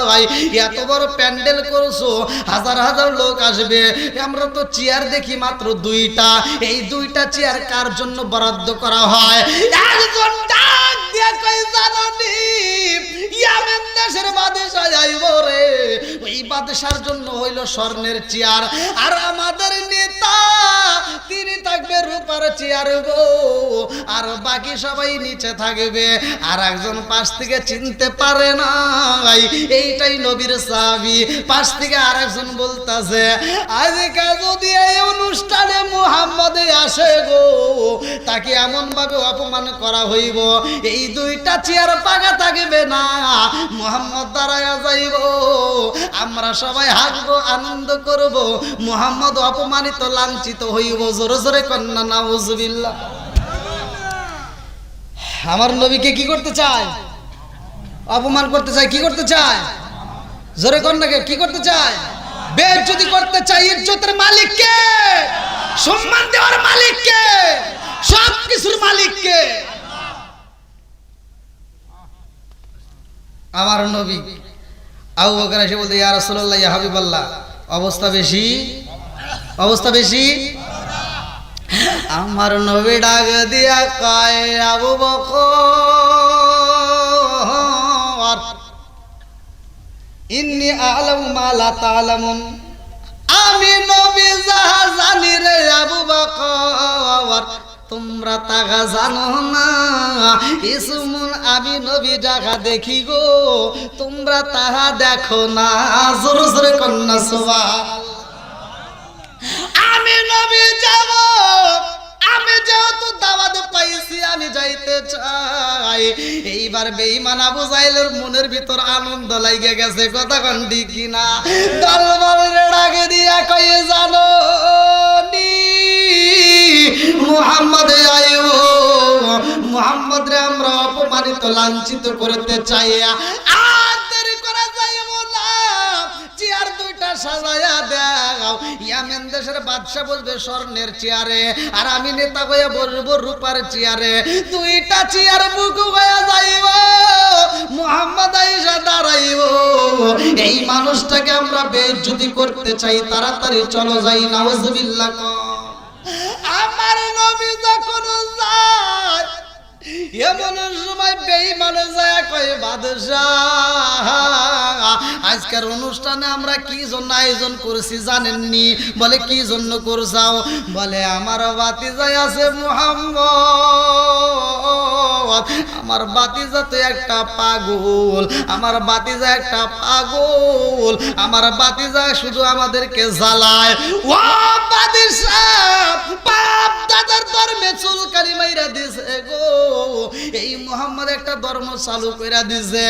ভাই, এত বড় প্যান্ডেল করছো, হাজার হাজার লোক আসবে, আমরা তো চেয়ার দেখি মাত্র দুইটা, এই দুইটা চেয়ার কার জন্য বরাদ্দ করা হয়? একজন ডাক দিয়া কয়, জাননি ইয়ামেন দেশের বাদশা যাইব রে, ওই বাদশার জন্য হইল স্বর্ণের চেয়ার, আর আমাদের নেতা তিনি থাকবে রূপার চেয়ার গো, আর বাকি সবাই নিচে থাকবে। আর একজন পাশ থেকে চিনতে পারে না, এইটাই নবীর সাহাবী। পাশ থেকে আর একজন বলতাছে, আজকে যদি এই অনুষ্ঠানে মুহাম্মদ আসে গো, তাকে এমন ভাবে অপমান করা হইব, এই দুইটা চেয়ার পাকা থাকবে না, মুহাম্মদ দাঁড়ায়া যাইব, আমরা সবাই হাসবো, আনন্দ করব, মুহাম্মদ অপমানিত লাঞ্ছিত হইব। জোরে জোরে কন্যা নাউজুবিল্লাহ। আমার নবীকে কি করতে চায়? অপমান করতে চায়। কি করতে চায়? জোরে কন্যাকে কি করতে চায়? বেইজ্জতি করতে চায়। ইজ্জতের মালিক কে? সম্মান দেওয়ার মালিক কে? সব কিছুর মালিক কে? আমার নবী। আবু বকর এসে বলতে, ইয়া রাসূলুল্লাহ, ইয়া হাবিবাল্লাহ, অবস্থা বেশি, অবস্থা বেশি। আমার নবী ডাক দিয়া কয়, আবু বকর, ইন্নী আ'লামু মা লা তা'লামুন, আমি নবী যাহা জানি রে আবু বকর, তোমরা তাহা জানো না। ইসমুন, আমি নবী যাহা দেখি গো, তোমরা তাহা দেখো না। জোরে জোরে কন্যা সুবহানাল্লাহ। আমি নবী যাব, আমি যেহেতু দাওয়াত পাইছি আমি যাইতে চাই। এইবার বেঈমান আবু জাহেলের মনের ভিতর আনন্দ লাগে গেছে, কথা কোন ঠিক কিনা? দলবলরে ডাকে দিয়া কয়ে, জানো নি মুহাম্মদ আইব, মুহাম্মদ রে আমরা অপমানিত লাঞ্ছিত করতে চাই, আর দেরি করা যাইব না, চেয়ার দুইটা সাজায়া দাও। ইয়ামেন দেশের বাদশা বসবে স্বর্ণের চেয়ারে, আর আমি নেতা হয়ে বসবো রূপার চেয়ারে, দুইটা চেয়ার বুক হয়ে যাইব, মুহাম্মদ আইসা দাঁড়াইব। এই মানুষটাকে আমরা বেইজ্জতি করতে চাই, তাড়াতাড়ি চলো যাই। নাউজুবিল্লাহ। আমার নবী যখন যায় এমন সময় বেঈমান যায় কয় বাদশাহ আজকের অনুষ্ঠানে আমরা কি জন্য আয়োজন করেছি জানেননি? বলে কি জন্য করছাও? বলে আমার ভাতিজা আছে মুহাম্মদ, আমার ভাতিজা তো একটা পাগল, আমার ভাতিজা একটা পাগল, আমার ভাতিজা শুধু আমাদেরকে জ্বালায়। ও বাদশাহ বাপ দাদার ধর্মে চুলকানি মাইরা দিছে গো, এই মুহাম্মদ একটা ধর্ম চালু কইরা দিছে,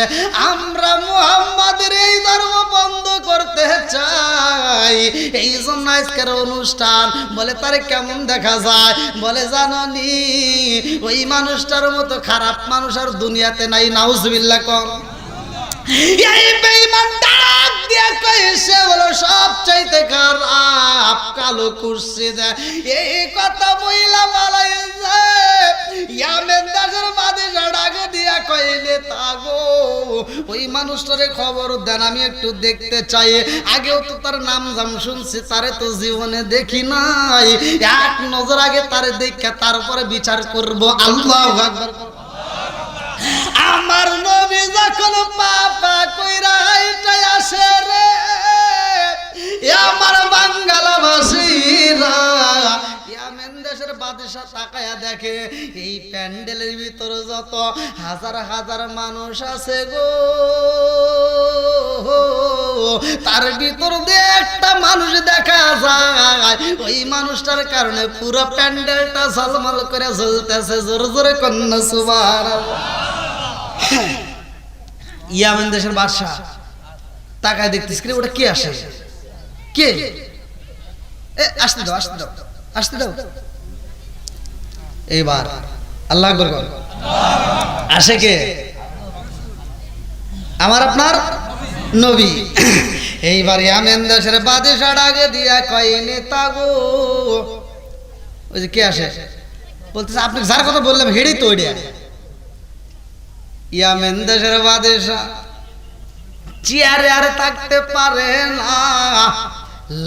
আমরা মুহাম্মাদের এই ধর্ম বন্ধ করতে চাই, এই জন্য আজকের অনুষ্ঠান। বলে তারে কেমন দেখা যায়? বলে জাননি ওই মানুষটার মতো খারাপ মানুষ আর দুনিয়াতে নাই, নাউজুবিল্লাহ কম। এই বেঈমান ডাক দিয়া কয় সে হলো সবচাইতে খারাপ, কালো কুরসি দেয়। এই কথা বইলা বলাই যায় ইয়ামেন দেশের বাদশা ডাক দিয়া কইলে তাগো ওই মানুষটারে খবর দেন, আমি একটু দেখতে চাই। আগেও তো তার নাম জাম শুনছি, তারে তো জীবনে দেখি নাই, এক নজর আগে তারে দেখে তারপরে বিচার করব। আল্লাহু আকবার। আমার নবী যখন পাপা কইরা হাইটাই আসে রে আমার বাঙ্গালাবাসীরা, ইয়ামেন দেশের বাদশা তাকায়া দেখে এই প্যান্ডেলের ভিতর যত হাজার হাজার মানুষ আছে গো, তার ভিতর দিয়ে একটা মানুষ দেখা যায়, ওই মানুষটার কারণে পুরো প্যান্ডেলটা ঝলমল করে জ্বলতেছে। জোরে জোরে কন্যা সুবহানাল্লাহ। ইয়ামেন দেশের বাদশা তাকায় দেখতেছ কি ওটা কে আসে, কে? আসতে দাও আসতে দাও আসতে দাও। এইবার আল্লাহু আকবার বল। আসে কে? আমার আপনার নবী। এইবার ইয়ামেন দেশের বাদশা ডাকে দিয়া কয় নেতা গো, ওই যে কে আসে বলতেছে আপনি যার কথা বললাম হেডেই তো ওইটা। ইয়ামেন দেশের বাদশা চেয়ারে আর থাকতে পারে না,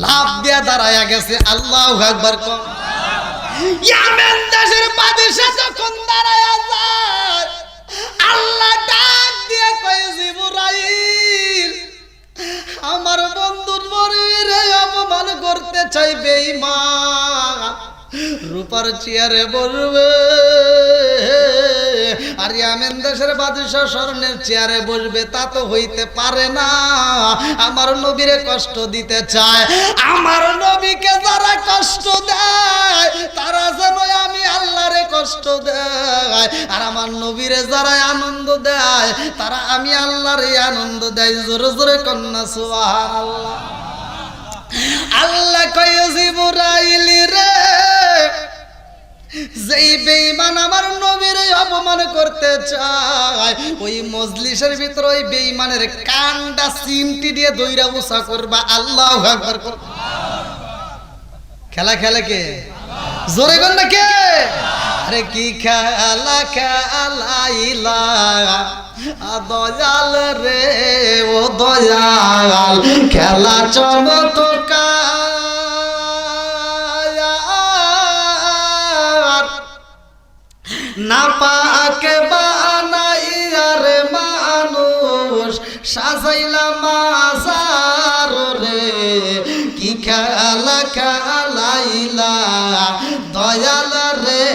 লাভ দিয়া দাঁড়ায়া গেছে। আল্লাহু আকবার কম। ইয়ামেন দেশের বাদশা যখন দাঁড়ায়া যায় আল্লাহ ডাক দিয়ে কয় জিবরাইল আমার বন্ধুর মরিরে অপমান করতে চাই বেঈমান, রূপার চেয়ারে বসবে আর ইয়ামেন দেশের বাদশা স্বর্ণের চেয়ারে বসবে, তা তো হইতে পারে না। আমার নবীরে কষ্ট দিতে চায়, আমার নবীকে যারা কষ্ট দেয় তারা যেন আমি আল্লাহরে কষ্ট দেয়, আর আমার নবীরে যারা আনন্দ দেয় তারা আমি আল্লাহরে আনন্দ দেয়। জোরে জোরে কন্যা সুবহানাল্লাহ। আল্লাহ কয় জিবরাইল রে, যেই বেঈমান আমার নবীর অপমান করতে চায় ওই মজলিসের ভিতর ওই বেঈমানের কানটা চিমটি দিয়ে দইরা বুসা করবা। আল্লাহু আকবার। খেলা খেলে কে? জোরে বল না কে? আরে কি খেলা খেলাইলা দয়াল রে ও দয়াল, খেলা চমৎকার না পাকে বানাইয়া রে মানুষ সাজাইলা মাজার রে, কি খেলা খেলাইলা দয়াল রে।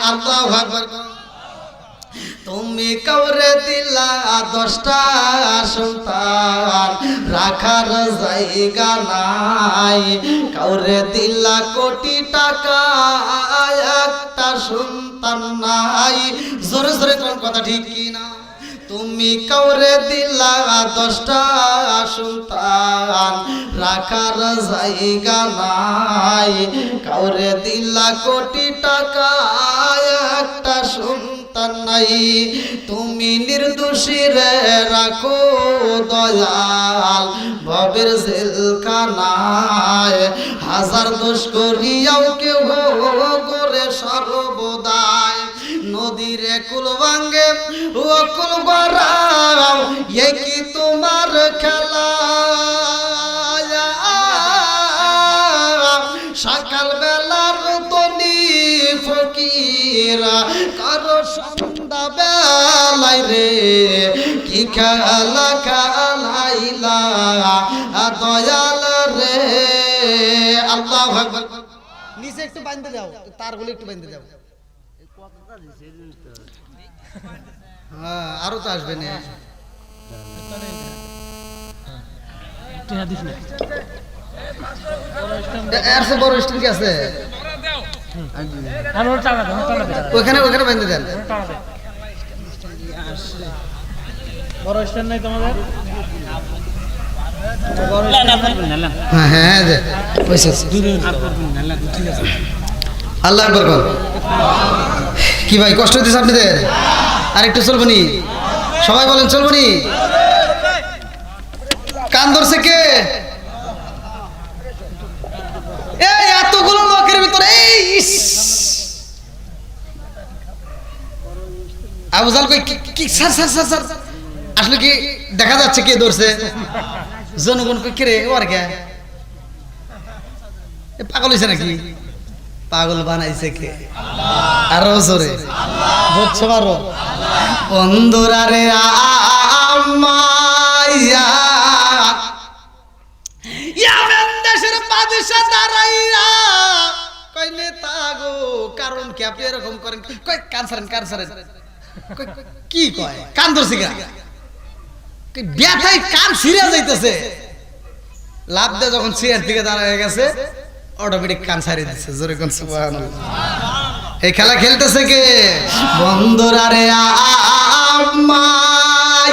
আল্লাহু আকবার। তুমি কাউরে দিলা 10টা সন্তান রাখার জায়গা নাই, কাউরে দিলা কোটি টাকা একটা সন্তান নাই। জোরে জোরে কোন কথা ঠিক কি না? তুমি কাউরে দিলা 10টা সন্তান রাখার জায়গা নাই, কাউরে দিলা কোটি টাকা একটা সন্তান নাই। তুমি নির্দোষী রে রাখো দয়াল ভবের জেলখানায়, হাজার দোষ করিয়াও কেউ করে সর্বদাই। নদীর কুল ভাঙ্গে ও কুল গড়াও, এ কি তোমার খেলা? সকাল বেলার দনি ফকিরা কারো সন্ধ্যা বেলায় রে কি খেলা খেলাইলা দয়াল রে। আল্লাহু আকবার। নিচে একটু বাঁধতে দাও, তারগুলো একটু বাঁধতে দাও। হ্যাঁ আরো তো আসবে না। বড় স্টিল কি আছে ওখানে, ওখানে বাঁধতে দেন। বড় স্ট্যান্ড নাই তোমাদের? হ্যাঁ হ্যাঁ আল্লাহ আকবার কর। কি ভাই কষ্ট হইতেছে আপনাদের? আর একটু চলবো নি? সবাই বলেন চলবো নি? কান ধরছে কে? এই এতগুলো লোকের ভিতরে আবু জাল কই কি স্যার স্যার স্যার স্যার আসলে কি দেখা যাচ্ছে কে ধরছে? জনগণ কই কে রে ওর কে? পাগল হইছে নাকি? পাগল বানাইছে কে? আরো জোরে বুঝছো পারো? বন্ধুরা রে আমায়া ইয়ামেন দেশের বাদশা দাঁড়াইয়া কই নেতা গো কারণ কি আপনি এরকম করেন? কই কানসারেন কানসারেন কি কয়? কান ধরছে কে? ব্যথায় কান ছিঁড়ে যাইতেছে। লাভ দিয়ে যখন চেয়ার থেকে দাঁড়ায় গেছে অটোমেটিক কান ছাড়িয়ে দিচ্ছে। জোরে কোন সুবহানাল্লাহ। এই খেলা খেলতেছে কে? বন্ধুরা রে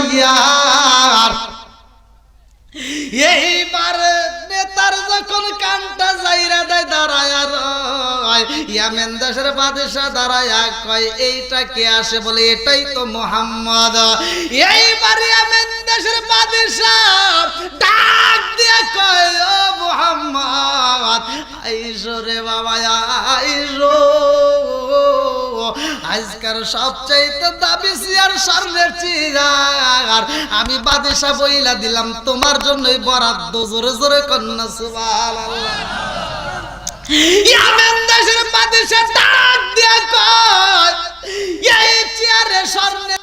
আমায়ার এইবার নেতার যখন কানটা যাইরা দেয় দাঁড়ায় ইয়ামেন দেশের বাদশা দাঁড়ায়া কয় এইটা কে আসে? বলে এটাই তো মুহাম্মদ। এইবার ইয়ামেন দেশের বাদশা ডাক দিয়া কয় ও মুহাম্মদ আইসো রে বাবা আইসো, আজকার সবচাইতে দাবি চেয়ার সামনের চেয়ার আমি বাদশা বইলা দিলাম তোমার জন্যই বরাদ্দ। জোরে জোরে কন্যা সুবহানাল্লাহ। ইয়ামেন দেশের বাদশা ডাক দিয়া কয় এই চেয়ারে সামনে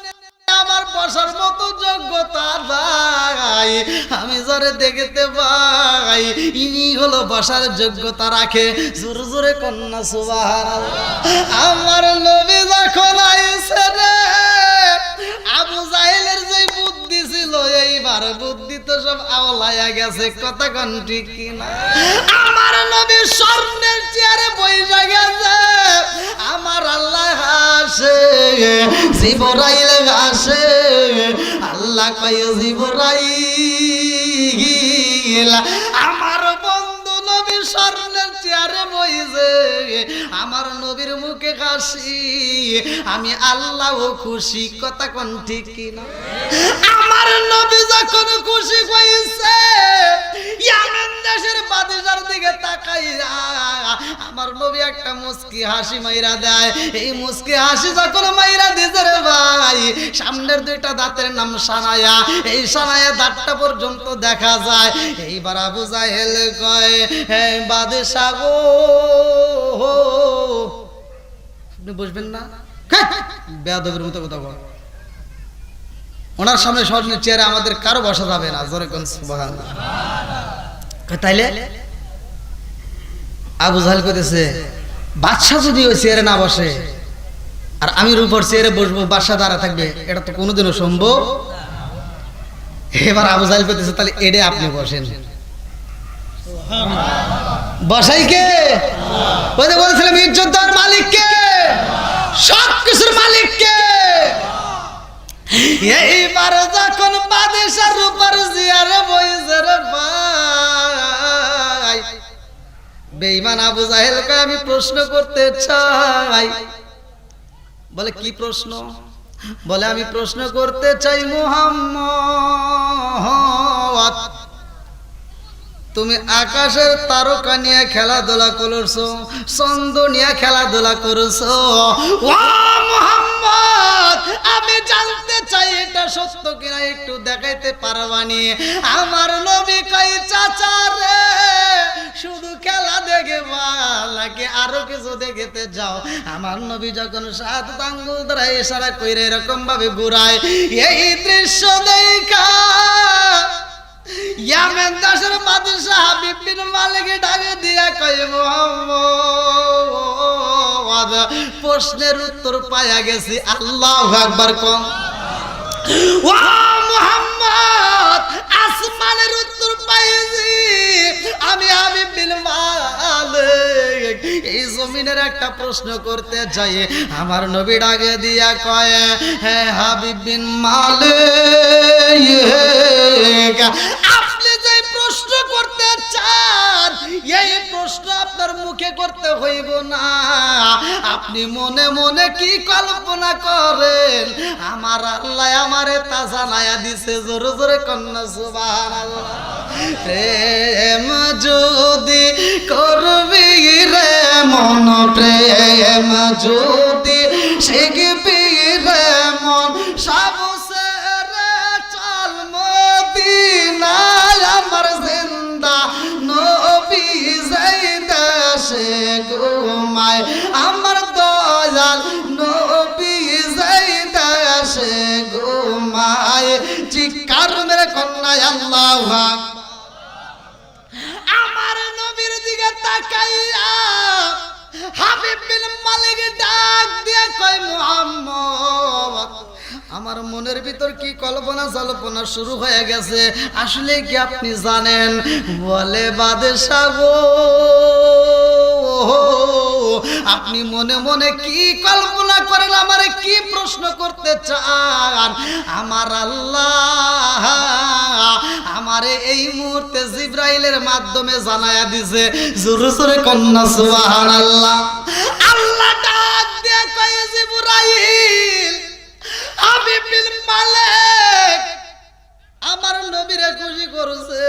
আমার বসার মতো যোগ্যতা নাই, আমি জোরে দেখতে পাই ইনি হলো বসার যোগ্যতা রাখে। জোরে জোরে কন্যা সুবহানাল্লাহ। আমার নবী যখন আইছে রে আবু জাহেলের যে বুদ্ধি ছিল এইবার বুদ্ধি তো সব আওলায়া গেছে। কথা কোন ঠিক কিনা? আমার নবী স্বর্ণের চেয়ারে বইসা গেছে। আমার আল্লাহ হাসে জিবরাইল হাসে। আল্লাহ কয় জিবরাইল আমার বন্ধু নবী স্বর্ণের চেয়ারে বইছে, আমার নবীর মুখে হাসি, আমি আল্লাহও খুশি। কথা কোন ঠিক কিনা? আমার নবী যখন খুশি হইছে ইয়ামেন দেশের বাদশার দিকে তাকাইয়া আমার নবী একটা মুস্কি হাসি মাইরা দেয়। এই মুস্কি হাসি যখন মাইরা দিছে রে ভাই সামনের দুইটা দাঁতের নাম সানায়া, এই সানায়া দাঁতটা পর্যন্ত দেখা যায়। এইবার আবু জাহেল কয় হে বাদশা গো আপনি বসবেন না? বেয়াদবের মতো কথা বল। ওনার সামনে স্বর্ণের চেয়ারে আমাদের কারো বসা যাবে না। জোরে কোন সুবহানাল্লাহ। তাইলে আবু জাহেল কইতেছে বাদশা যদি ওই চেয়ারে না বসে আর আমি উপর চেয়ারে বসবো বাদশা দাঁড়া থাকবে, এটা তো কোনোদিনও সম্ভব। এবার আবু জাহেল কইতেছে তাহলে এডে আপনি বসেন। বসাই কে? ওই যে বলছিলাম ইজ্জত দেওয়ার মালিক কে? সব কিছুর মালিক কে? এইবার যখন বাদশার উপর চেয়ারে বসে রে ভাই বেঈমান আবু জাহেল কয় আমি প্রশ্ন করতে চাই। বলে কি প্রশ্ন? বলে আমি প্রশ্ন করতে চাই মুহাম্মদ তুমি আকাশের তারকা নিয়ে খেলাধুলা করছো, চন্দ্র নিয়ে খেলাধুলা করছো, ও মুহাম্মদ আমি জানতে চাই এটা সত্য কিনা একটু দেখাইতে পারবানি? আমার নবী কই চাচা রে শুধু খেলা দেখে ভাই নাকি আরো কিছু দেখতে যাও? আমার নবী যখন 7 আঙ্গুল দ্বারা ইশারা কইরে এরকম ভাবে ঘুরায়, এই দৃশ্য দেখা ইয়ামেন দেশের বাদশা হাবিব বিন মালিক ডাকে দিয়া কয়, মুহাম্মদ, প্রশ্নের উত্তর পাইয়া গেছি। আল্লাহু আকবার কোন। ও মুহাম্মদ, আসমানের উত্তর পাইছি আমি হাবিব বিন মালিক। এই জমিনের একটা প্রশ্ন করতে যাই, আমার নবী ডাকে দিয়া কয়, হে হাবিব বিন মালিক, আপনি যে প্রশ্ন করতে চান এই প্রশ্ন আপনার মুখে করতে হইব না। আপনি মনে মনে কি কল্পনা করেন আমার আল্লাহ আমারে তা জানায়া দিছে। জোরে জোরে কন্যা সুবহানাল্লাহ। প্রেম যদি করবি রে মন, প্রেম যদি শিখবি রে মন, সবসে রে চল মদিনায় আমার জিন্দা নবী যেই দেশে ঘুমায়, আমার দয়াল নবী যেই দেশে ঘুমায়। চিৎকার মেরে কন্যায় আল্লাহু আকবার। আমার নবীর দিকে তাকাইয়া হাবিব বিন মালিক ডাক দিয়া কয়, মুহাম্মদ, আমার মনের ভিতর কি কল্পনা জল্পনা শুরু হয়ে গেছে, আসলে কি আপনি জানেন? বলে, বাদশা গো, আপনি মনে মনে কি কল্পনা করেন, আমারে কি প্রশ্ন করতে চান? আমার আল্লাহ আমারে এই মুহূর্তে জিবরাইলের মাধ্যমে জানায়া দিছে। জোরে জোরে কন্যা সুবহানাল্লাহ। আল্লাহ ডাক দিয়া কয়, জিবরাইল, হাবিব বিন মালিক আমার নবীরে খুশি করছে,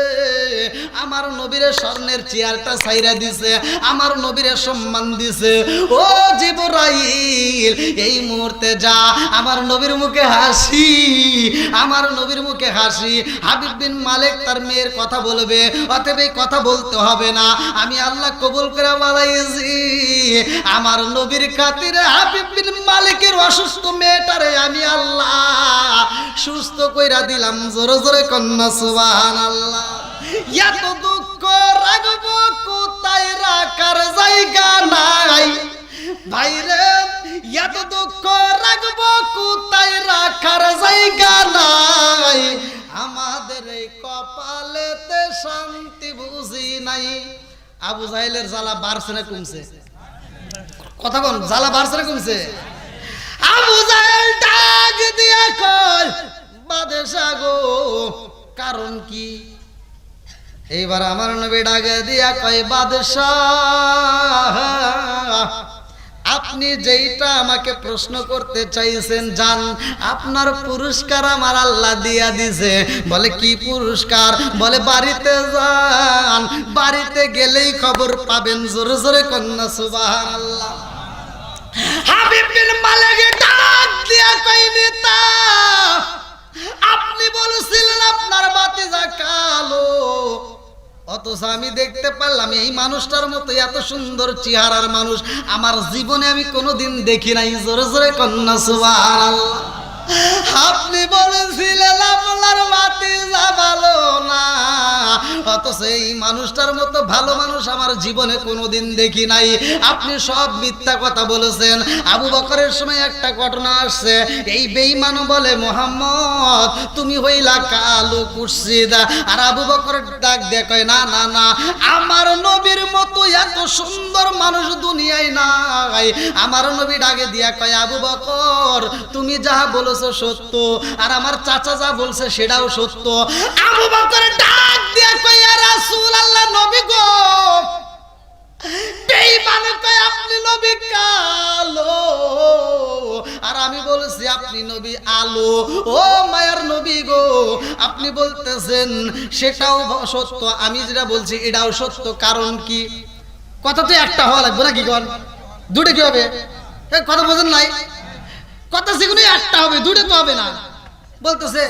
আমার নবীরে স্বর্ণের চেয়ারটা ছাইরা দিছে, আমার নবীরে সম্মান দিছে। ও জিবরাইল, এই মুহূর্তে যা আমার নবীর মুখে হাসি, আমার নবীর মুখে হাসি। হাবিব বিন মালিক তার মেয়ের কথা বলবে, অতএব এই কথা বলতে হবে না, আমি আল্লাহ কবুল করে বানাইছি। আমার নবীর খাতিরে হাবিব বিন মালিকের অসুস্থ মেয়েটারে আমি আল্লাহ সুস্থ কইরা দিলাম। জোরে জোরে কন্যা সুবহানাল্লাহ। এত দুঃখ রাখবো কোথায়, রাখার জায়গা নাই ভাইরে, এত দুঃখ রাখবো কোথায়, রাখার জায়গা নাই। আমাদের এই কপালেতে শান্তি বুঝি নাই। আবু জাহেলের জ্বালা বাড়ছে না কমছে? কথা কোন, জ্বালা বাড়ছে না কমছে? আবু জাহেল ডাক দিয়া কয়, বাদশা গো, কারণ কি? এইবার আমার নবী ডাকে দিয়া কয়, বাদশা, আপনি যেইটা আমাকে প্রশ্ন করতে চাইছেন জান, আপনার পুরস্কার আমার আল্লাহ দিয়া দিছে। বলে, কি পুরস্কার? বলে, বাড়িতে যান, বাড়িতে গেলেই খবর পাবেন। জোরে জোরে কন্যা সুবহানাল্লাহ। হাবিব বিন মালিক ডাক দিয়া কয়, নেতা, আপনি বলেছিলেন আপনার ভাতিজা কালো, অথচ আমি দেখতে পারলাম এই মানুষটার মতো এত সুন্দর চেহারার মানুষ আমার জীবনে আমি কোনোদিন দেখি নাই। জোরে জোরে কন্যা সুবহানাল্লাহ। আপনি বলেছিলেন আপনার ভাতিজা ভালো না, অথচ এই মানুষটার মতো ভালো মানুষ আমার জীবনে কোনোদিন দেখি নাই। আপনি সব মিথ্যা কথা বলেছেন। আবু বকরের সময় একটা ঘটনা আসছে, এই বেঈমান বলে, মুহাম্মদ, তুমি হইলা কালো কুৎসিত। আর আবু বকর ডাক দিয়ে কয়, না না না, আমার নবীর মতো এত সুন্দর মানুষ দুনিয়ায় নাই। আমার নবী ডাকে দিয়া কয়, আবু বকর, তুমি যাহা বলেছো সত্য, আর আমার চাচা যা বলছে সেটাও সত্য। আবু বকর ডাক দিয়া কয়, ইয়া রাসূলুল্লাহ, নবী গো, বেঈমান কয় আপনি নবী কালো, আর আমি বলছি আপনি নবী আলো। ও মায়ার নবী গো, আপনি বলতেছেন সেটাও সত্য, আমি যেটা বলছি এটাও সত্য, কারণ কি? কথা তো একটা হওয়া লাগবে নাকি? কোন দুটো কি হবে? কথা বোঝেন নাই? কথা যেগুলো একটা হবে, দুটো তো হবে না। বলতেছে,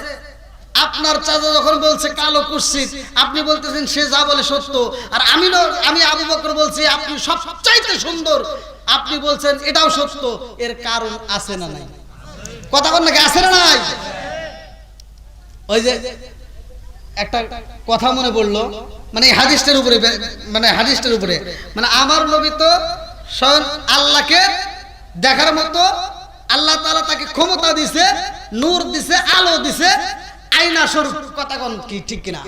আপনার চাচা যখন বলছে কালো কুৎসিত, আপনি বলতেছেন সে যা বলে সত্য, আর আমি আবু বকর বলছি আপনি সবচাইতে সুন্দর, আপনি বলছেন এটাও সত্য। এর কারণ আছে না নাই? কথা বল নাকি, আছে না নাই? ওই যে একটা কথা মনে পড়লো, মানে হাদিসটার উপরে, মানে আমার নবী তো স্বয়ং আল্লাহকে দেখার মতো, আল্লাহ তাআলা তাকে ক্ষমতা দিছে, নূর দিছে, আলো দিছে, আয়না স্বরূপ। কথা কোন কি ঠিক কিনা?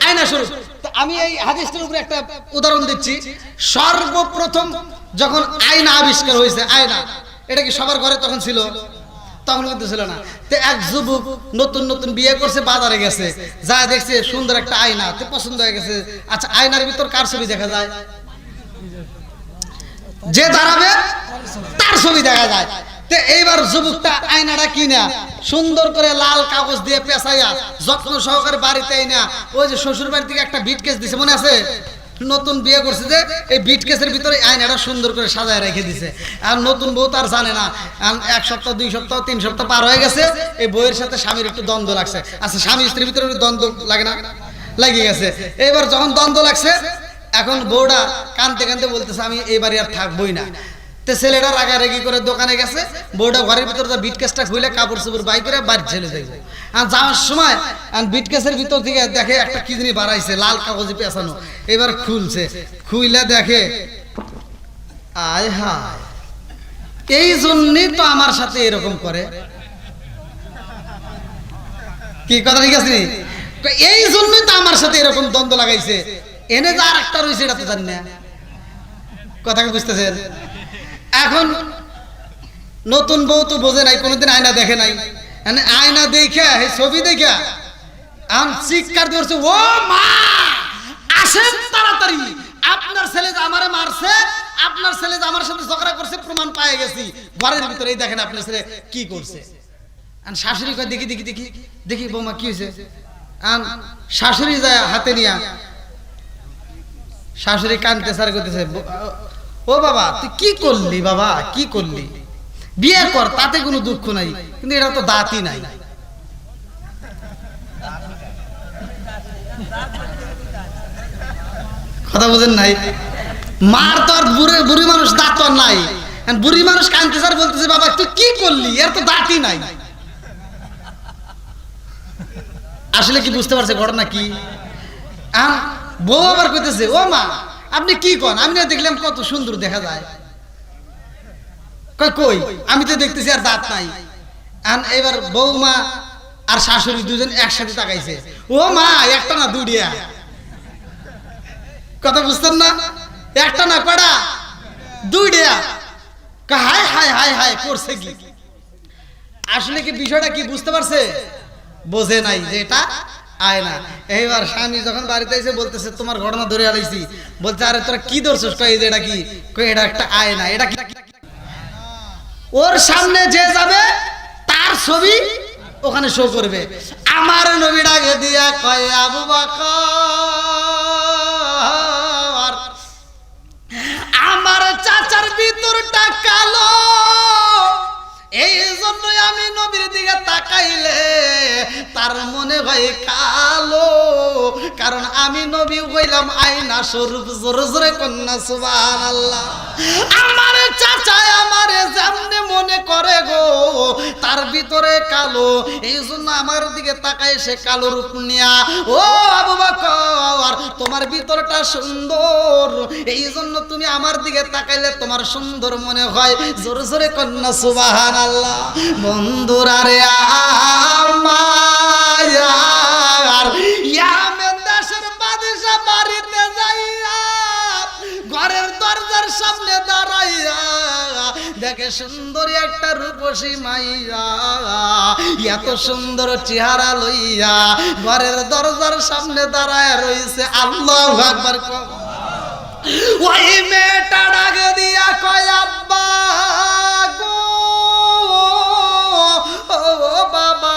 আয়না স্বরূপ। তো আমি এই হাদিসটার উপরে একটা উদাহরণ দিচ্ছি। সর্বপ্রথম যখন আয়না আবিষ্কার হয়েছে, আয়না এটা কি সবার ঘরে তখন ছিল? তখন কিন্তু ছিল না। তো এক যুবক নতুন বিয়ে করছে, বাজারে গেছে, যা দেখছে সুন্দর একটা আয়না, তো পছন্দ হয়ে গেছে। আচ্ছা, আয়নার ভিতর কার ছবি দেখা যায়? যে দাঁড়াবে তার ছবি দেখা যায়। তো এইবার যুবকটা আয়নাটা কিনা সুন্দর করে লাল কাগজ দিয়ে পেঁচাইয়া যত্ন সহকারে বাড়িতে আইনা, ওই যে শ্বশুর বাড়ি থেকে একটা বিটকেস দিছে, মনে আছে? নতুন বিয়ে করছে যে এই বিটকেসের ভিতরে আয়নাটা সুন্দর করে সাজায় রেখে দিছে। আর নতুন বউ তার জানে না, এক সপ্তাহ, 2 সপ্তাহ, 3 সপ্তাহ পার হয়ে গেছে, এই বউয়ের সাথে স্বামীর একটু দ্বন্দ্ব লাগছে। আচ্ছা, স্বামী স্ত্রীর ভিতরে দ্বন্দ্ব লাগে না? লাগিয়ে গেছে। এবার যখন দ্বন্দ্ব লাগছে, এখন বউটা কাঁদতে কাঁদতে বলতেছে আমি এবারে আর থাকবোই না। তো ছেলেটা রাগারাগি করে দোকানে গেছে, বউটা ঘরের ভিতরে বিটকেসটা খুলে কাপড় চোপড় বাই করে বাড়ি চলে যাইব। আর যাওয়ার সময় বিটকেসের ভিতর থেকে দেখে একটা কি জিনিস বাড়াইছে, লাল কাগজে পেঁচানো। এবার খুলছে, খুইলে দেখে আয় হায়, এই জন্যই তো আমার সাথে এরকম করে। কি কথা ঠিক আছে? এই জন্যই তো আমার সাথে এরকম দ্বন্দ্ব লাগাইছে। এনে যা আর একটা রয়েছে এটা তো জানি না। কথা কি বুঝতেছেন? এখন নতুন বউ তো বোঝে নাই, কোনোদিন আয়না দেখে নাই। আয়না দেখে, ছবি দেখে চিৎকার করছে, ও মা আসেন তাড়াতাড়ি, আপনার ছেলে যে আমারে মারছে, আপনার ছেলে যে আমার সাথে ঝগড়া করছে, প্রমাণ পায়ে গেছি ঘরের ভিতরে। এই দেখেন আপনার ছেলে কি করছে। শাশুড়ি কয় দেখি দেখি দেখি দেখি বৌমা কি হয়েছে। শাশুড়ি যায় হাতে নিয়া, শাশুড়ি কানতে সার করতেছে, ও বাবা তুই কি করলি, বাবা কি করলি, বিয়ে কর, তাতে কোনো দুঃখ নাই, কিন্তু এটা তো দাঁতই নাই। কথা বুঝেন নাই? মার তো আর বুড়ি মানুষ দাঁত তো আর নাই, বুড়ি মানুষ কানতে সার বলতেছে বাবা তুই কি করলি, এর তো দাঁতই নাই। আসলে কি বুঝতে পারছে ঘটনা কি? বউ আবার কইতেছে, ও মা আপনি কি কন, আমি না দেখলাম কত সুন্দর দেখা যায়। কই আমি তো দেখতেছি আর দাঁত নাই। এবার বৌমা আর শাশুড়ি দুজন একসাথে তাকাইছে, ও মা একটা না দুইটা। কথা বুঝতেন না? একটা না কয়টা? দুইটা। হায় হায় হায় হায় করছে কি? আসলে কি বিষয়টা কি বুঝতে পারছে? বোঝে নাই যে এটা আয়না। এইবার স্বামী যখন বাড়িতে এসে বলতেছে তোমার ঘটনা ধরে আলাইছি, বলছে আরে তোরা কি ধরছিস? কই যে এটা কি? কই এটা একটা আয়না। এটা কি? ওর সামনে যে যাবে তার ছবি ওখানে শো করবে। আমার নবী ডাকে দিয়া কয় আবু বকর, আমার চাচার ভিতরটা কালো, এই জন্যই আমি নবীর দিকে তাকাইলে তার মনে হয় কালো, কারণ আমি নবী হইলাম আয়না স্বরূপ। জোরে জোরে কন্যা সুবহানাল্লাহ। আমার চাচা আমারে যেমনে মনে করে গো, তার ভিতরে কালো, এই জন্য আমার দিকে তাকায় সে কালো রূপ নিয়া। ও আবু বকর তোমার ভিতরটা সুন্দর, এই জন্য তুমি আমার দিকে তাকাইলে তোমার সুন্দর মনে হয়। জোরে জোরে কন্যা সুবহানাল্লাহ। বন্ধুরা রে আমার ইয়ামেন দেশের বাদশা বাড়িতে যাইয়া ঘরের দরজার সামনে দাঁড়াইয়া দেখে সুন্দরী একটা রূপসী মাইয়া, এত সুন্দর চেহারা লইয়া ঘরের দরজার সামনে দাঁড়ায় রইছে। আল্লাহু আকবার। ওই মেয়েটা ডাকে দিয়া কয় আব্বা গো, ও বাবা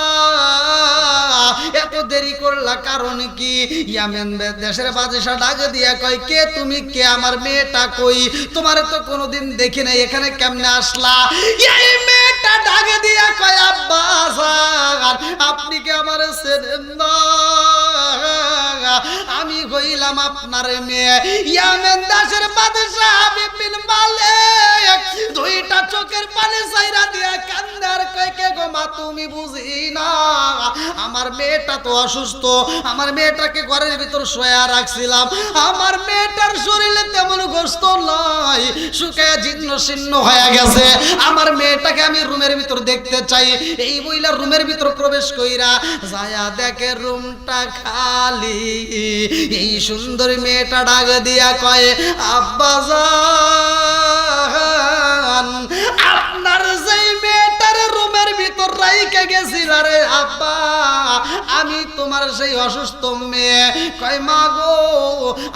এত দেরি করলা কারণ কি? ইয়ামেন দেশের বাদশা ডাকে দিয়া কয় কে তুমি, কে আমার মেয়েটা কই? তোমার তো কোনোদিন দেখি নাই, এখানে কেমনে আসলা? এই মেয়েটা মেয়েটা ডাকে দিয়া কয় আব্বা জান আপনি কি আমারে চেনেন না? আমি হইলাম আপনার মেয়ে ইয়ামেন দেশের বাদশা হাবিব বিন মালিক। দুইটা চোখের পানি ছাইরা দিয়া কান্দে আর কয় কে গো মা তুমি বুঝি না আমার মেয়েটা তো অসুস্থ, আমার মেয়েটাকে ঘরের ভিতর শোয়া রাখছিলাম, আমার মেয়েটার শরীরে তেমন গোশত নাই, শুকায়া জীর্ণ শীর্ণ হয়ে গেছে, আমার মেয়েটাকে আমি রুমের ভিতর দেখতে চাই। এই বইলা রুমের ভিতর প্রবেশ কইরা যায়া দেখে রুমটা খালি। এই সুন্দর মেয়েটা ডাক দিয়া কয় আব্বা জান আপনার যেই মেয়েটার রুমের ভিতর রাইখা গেছিল রে আব্বা আমি তোমার সেই অসুস্থ মেয়ে। কয় মা গো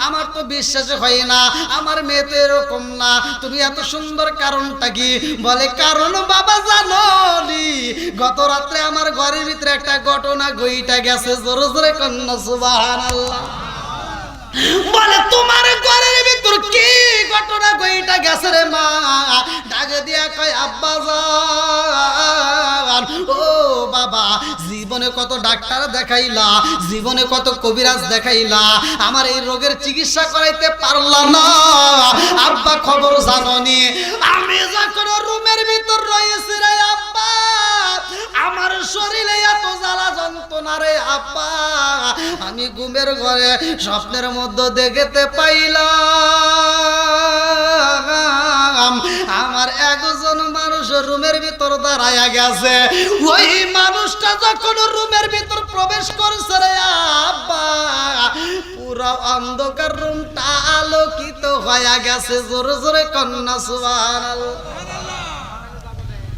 আমার তো বিশ্বাস হয় না, আমার মেয়ে তো এরকম না, তুমি এত সুন্দর কারণটা কি? বলে কারণ বাবা জানো নি গত রাত্রে আমার ঘরের ভিতরে একটা ঘটনা ঘইটা গেছে। জোরে জোরে কন্যা সুবহানাল্লাহ। বলে তোমার ঘরের ভিতর কি ঘটনা ঘইটা গেছে রে মা? ডাকে দিয়া কয় আব্বা জান ও বাবা জীবনে কত ডাক্তার দেখাইলা, জীবনে কত কবিরাজ দেখাইলা, আমার এই রোগের চিকিৎসা করাইতে পারলা না। আব্বা খবর জাননি আমি যখন রুমের ভিতর রয়েছি রে আব্বা আমার শরীরে এত জ্বালা যন্ত্রণা রে আব্বা আমি ঘুমের ঘরে স্বপ্নের মধ্যে দেখতে পাইলাম আমার একজন মানুষ রুমের ভিতর দাঁড়ায়া গেছে। ওই মানুষটা যখন রুমের ভিতর প্রবেশ করছে রে আব্বা পুরো অন্ধকার রুমটা আলোকিত হয়ে গেছে। জোরে জোরে কন্যা সুবহানাল্লাহ।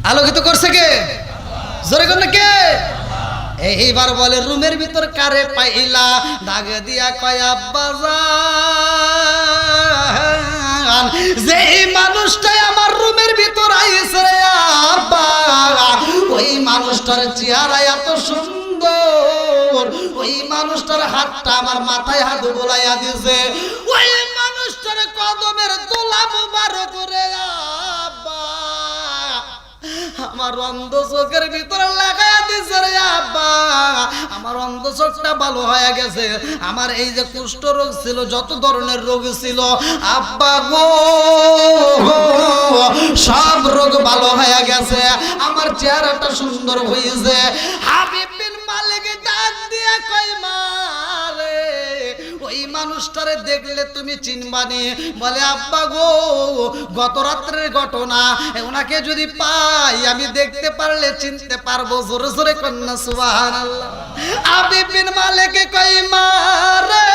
আলোকিত করছে কে? জোরে কন্যা কে? এইবার বলে রুমের ভিতর কারে পাইলা? দাগে দিয়া কয় আব্বা জান যে মানুষটাই আমার রুমের ভিতর আইছে রে আব্বা ওই মানুষটার চেহারা এত সুন্দর, ওই মানুষটার হাতটা আমার মাথায় হাত বোলাইয়া দিছে, ওই মানুষটার কদমের দোলা মুবারক রে আব্বা আমার অন্ধ চোখের ভিতরে লাগাইয়া দিছে রে আব্বা আমার অন্ধ চোখটা ভালো হয়ে গেছে। আমার এই যে কুষ্ঠ রোগ ছিল, যত ধরনের রোগ ছিল আব্বা গো সব রোগ ভালো হয়ে গেছে, আমার চেহারাটা সুন্দর হয়েছে। হাবিব বিন মালিক ডাক দিয়া কই মারে ওই মানুষটারে দেখলে তুমি চিনবানি? বলে আব্বা গো গত রাত্রের ঘটনা, ওনাকে যদি পাই আমি দেখতে পারলে চিনতে পারবো। জোরে জোরে কন্যা সুবহানাল্লাহ। হাবিব বিন মালিক কই মারে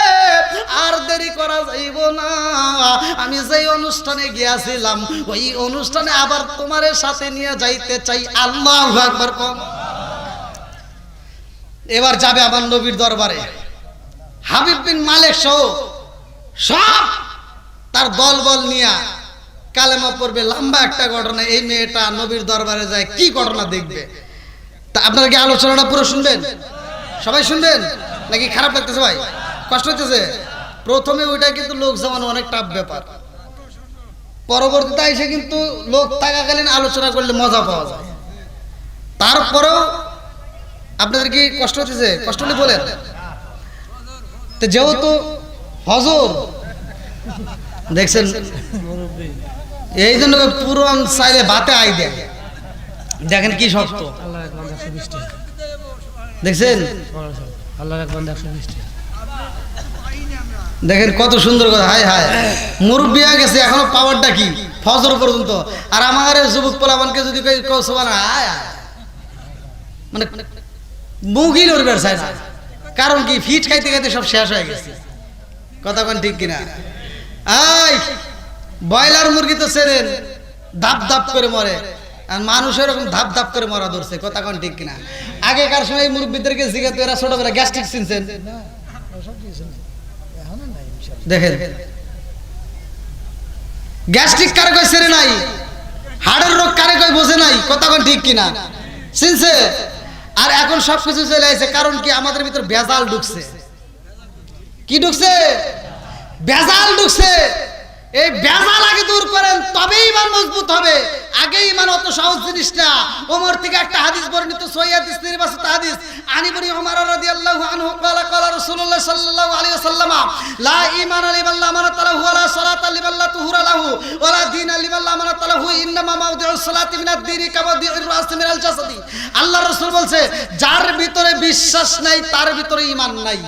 আর দেরি করা যাইব না, আমি যেই অনুষ্ঠানে গিয়েছিলাম ওই অনুষ্ঠানে আবার তোমার সাথে নিয়ে যাইতে চাই। আল্লাহু আকবার কম। এবার যাবে আমার নবীর দরবারে। হাবিব বিন মালিক সহ সব তার দলবল নিয়ে কালেমা পড়বে। লম্বা একটা ঘটনা। এই মেয়েটা নবীর দরবারে যায়, কি ঘটনা দেখবে তা আপনারা কি আলোচনাটা পুরো শুনবেন? সবাই শুনবেন নাকি খারাপ লাগতেছে? ভাই কষ্ট হইতেছে? প্রথমে ওইটা কিন্তু লোক জমানো অনেক টাফ ব্যাপার, পরবর্তীতে এসে কিন্তু লোক থাকাকালীন আলোচনা করলে মজা পাওয়া যায়। তারপরেও আপনাদের কি কষ্ট হচ্ছে? কষ্ট হলে বলেন। তো যেহেতু হজর দেখছেন এই জন্য পুরন চাইলে বাতে আই দেয়, দেখেন কি শক্ত দেখছেন। দেখেন কত সুন্দর কথা। হায় হায় মুরব্বী হয়ে গেছে এখনো পাওয়ারটা কি ফজর পর্যন্ত। আর আমার যুবক পোলাবানকে যদি মানে মুগিল ওর ব্যবসায় না, কারণ কি ফিট খাইতে খাইতে সব শেষ হয়ে গেছে। কথা কোন ঠিক কিনা? আই ব্রয়লার মুরগি তো চেনেন, ধাপ ধাপ করে মরে, আর মানুষ এরকম ধাপ ধাপ করে মরা ধরছে। কথা কোন ঠিক কিনা? আগেকার সময় মুরব্বীদেরকে জিজ্ঞাসা এরা ছোটবেলা গ্যাস্ট্রিক চিনছেন? দেখেন গ্যাস্ট্রিক কারে কই সেরে নাই, হাড়ের রোগ কারে কই বোঝে নাই। কথা কোন ঠিক কিনা? চিনছে? আর এখন সবকিছু চলে আসে, কারণ কি আমাদের ভিতর ভেজাল ঢুকছে। কি ঢুকছে? ভেজাল ঢুকছে। এই ভেজাল আগে দূর করেন, তবেই ইমান মজবুত হবে। আগে ইমান অত সহজ জিনিস না। ওমর থেকে একটা হাদিস বর্ণিত, সহিহ হাদিস, নির্বাচিত হাদিস। আনী ইবনে ওমর রাদিয়াল্লাহু আনহু قال قال رسول الله صلى الله عليه وسلم لا ঈমান লিমান লা আমানাত লাহু ওয়ালা সালাতা লিমান লা তুহুরা লাহু ওয়ালা দীন লিমান লা আমানাত লাহু ইন্নামা মাউদিউস সালাতি মিনাদ দীনি কামাউদিউর রাসি মিনাল জাসাদি। আল্লাহ রাসূল বলছে, যার ভিতরে বিশ্বাস নাই তার ভিতরে ঈমান নাই,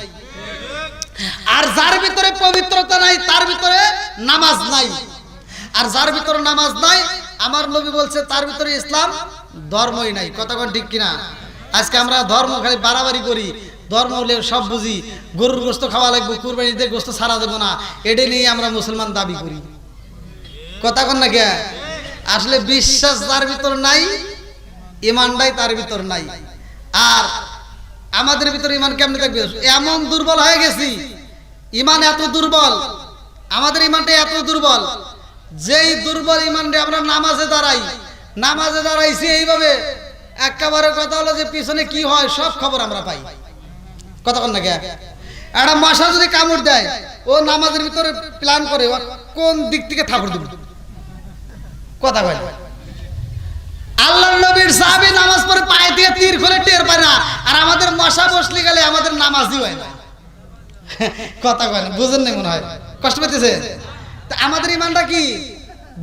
আর যার ভিতরে পবিত্রতা নাই তার ভিতরে নামাজ নাই, আর যার ভিতরে নামাজ নাই আমার নবী বলছে তার ভিতরে ইসলাম ধর্মই নাই। কথা কোন ঠিক কিনা? আজকে আমরা ধর্ম খালি বাড়াবাড়ি করি, ধর্ম হলে সব বুঝি, গরুর গোশত খাওয়া লাগবে, কুরবানি দিয়ে গোশত ছাড়া দেবো না, এটা নিয়ে আমরা মুসলমান দাবি করি। কথা কোন না কে? আসলে বিশ্বাস যার ভিতর নাই, ইমানটাই তার ভিতর নাই। আর আমাদের ভিতরে ইমান কেমনে থাকবে? এমন দুর্বল হয়ে গেছি, ইমান এত দুর্বল, আমাদের ইমানটা এত দুর্বল, যেই দুর্বল ইমানটা আমরা নামাজে দাঁড়াইছি এইভাবে, একেবারে কথা হলো যে পিছনে কি হয় সব খবর আমরা পাই। কথা কন না কে? একটা মশা যদি কামড় দেয়, ও নামাজের ভিতরে প্ল্যান করে কোন দিক থেকে থাপড় দেব। কথা কয় আল্লাহর নবীর সাহাবী নামাজ পড়ে পায়ে দিয়ে তীর খুলে টের পায় না, আর আমাদের মশা বসলে গেলে আমাদের নামাজই হয় না। কথা কয় না, বুঝেন না মনে হয়, কষ্ট পেতেছে। আমাদের ইমানটা কি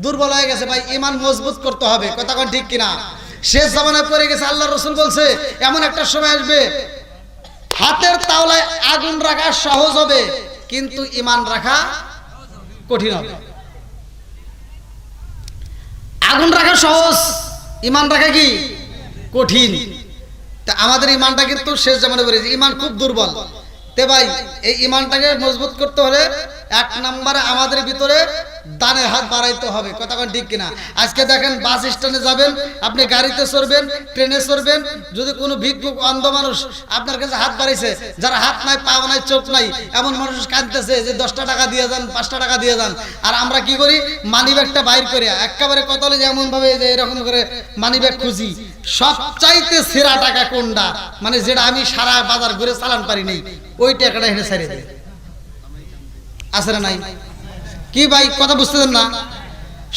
দুর্বল হয়ে গেছে ভাই, ইমান মজবুত করতে হবে। কথা কন ঠিক কিনা? শেষ জামানায় পড়ে গেছে। আল্লাহ রাসূল বলছে এমন একটা সময় আসবে হাতের তাওলায় আগুন রাখা সহজ হবে, কিন্তু ইমান রাখা কঠিন হবে। আগুন রাখা সহজ, ইমান রাখা কি কঠিন। তা আমাদের ইমানটা কিন্তু শেষ জামানায় পড়ে গেছে, ইমান খুব দুর্বল। তে ভাই এই ইমানটাকে মজবুত করতে হলে এক নম্বরে আমাদের ভিতরে দানের হাত বাড়াইতে হবে। কথা কোন ঠিক কিনা? আজকে দেখেন বাস স্ট্যান্ডে যাবেন, আপনি গাড়িতে চড়বেন, ট্রেনে চড়বেন, যদি কোনো ভিক্ষুক অন্ধ মানুষ আপনার কাছে হাত বাড়াইছে, যারা হাত নাই, পা নাই, চোখ নাই, এমন মানুষ কাঁদতেছে যে 10টা টাকা দিয়ে যান, 5টা টাকা দিয়ে যান। আর আমরা কি করি? মানিব্যাগটা বাইর করে একেবারে কত হলে যেমন ভাবে যে এরকম করে মানিব্যাগ খুঁজি, সবচাইতে সেরা টাকা কোনটা, মানে যেটা আমি সারা বাজার ঘুরে চালান পারি নাই, ওই টাকাটা এনে ছেড়ে দেয়। আছে না নাই? কি ভাই কথা বুঝতেছেন না?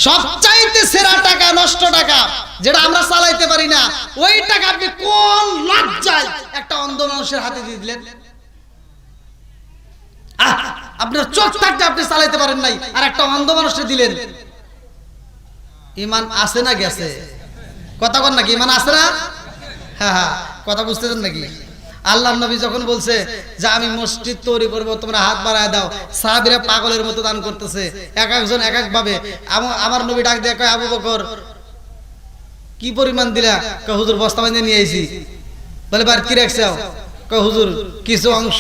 সবচাইতে সেরা টাকা, নষ্ট টাকা, যেটা আমরা চালাইতে পারি না, ওই টাকা আপনি কোন লজ্জায় একটা অন্ধ মানুষের হাতে দিয়ে দিলেন? আপনার চোখ থাকতে আপনি চালাইতে পারেন নাই, আর একটা অন্ধ মানুষকে দিলেন। ইমান আছে না গেছে? কথা কন নাকি? ইমান আছে না? হ্যাঁ হ্যাঁ, কথা বুঝতেছেন নাকি? আল্লাহর নবী যখন বলছে যে আমি মসজিদ তৈরি করবো, তোমরা হাত বাড়ায় দাও, সাহাবীরা পাগলের মতো দান করতেছে, এক একজন এক এক ভাবে। আমার নবী ডাক দিয়ে কয়, আবু বকর কি পরিমাণ দিলা? কয় হুজুর বস্তা বাঁধে নিয়ে আইছি। বলে বার কি রাখছাও? কয় হুজুর কিছু অংশ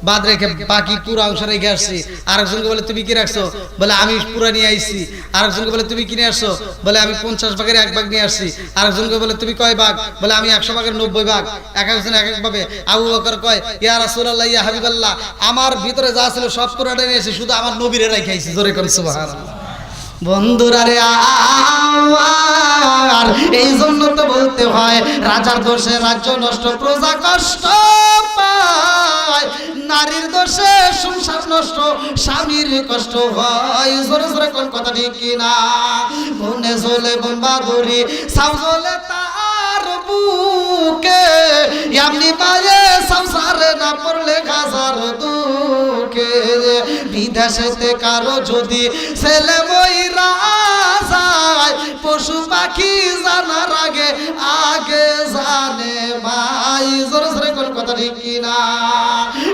বাদ রেখে বাকি পুরো অংশ রেখে আসছি। আরেকজনকে বলে তুমি কি রাখছো? বলে আমি পুরো নিয়ে আইছি। আরেকজনকে বলে তুমি কিনে আসছো? বলে আমি 50 ভাগের 1 ভাগ নিয়ে আসছি। আরেকজনকে বলে তুমি কয় ভাগ? বলে আমি 100 ভাগের 90 ভাগ। এক একজন এক এক ভাবে। আবু বকর কয়, ইয়া রাসূলুল্লাহ, ইয়া হাবিবাল্লাহ, আমার ভিতরে যা ছিল সব পুরোটা নিয়ে এসেছি, শুধু আমার নবীরে রেখে আইছি। জোরে কোন সুবহানাল্লাহ। বন্ধুরা রে আর এই জন্য তো বলতে হয়, রাজার দোষে রাজ্য নষ্ট, প্রজা কষ্ট পায়, নারীর দোষে সংসার নষ্ট, স্বামীর কষ্ট হয়। জোরে জোরে কোন কথা ঠিক কিনা? বনে চলে বন বাদুরি, সাউ চলে তার বুকে, এমনি পায়ে সংসারে না পড়লে গাজার দুঃখে। বিদেশেতে কারো যদি ছেলে মইরা যায়, পশু পাখি জানার আগে আগে জানে মাই। জোরে জোরে কোন কথা ঠিক কিনা?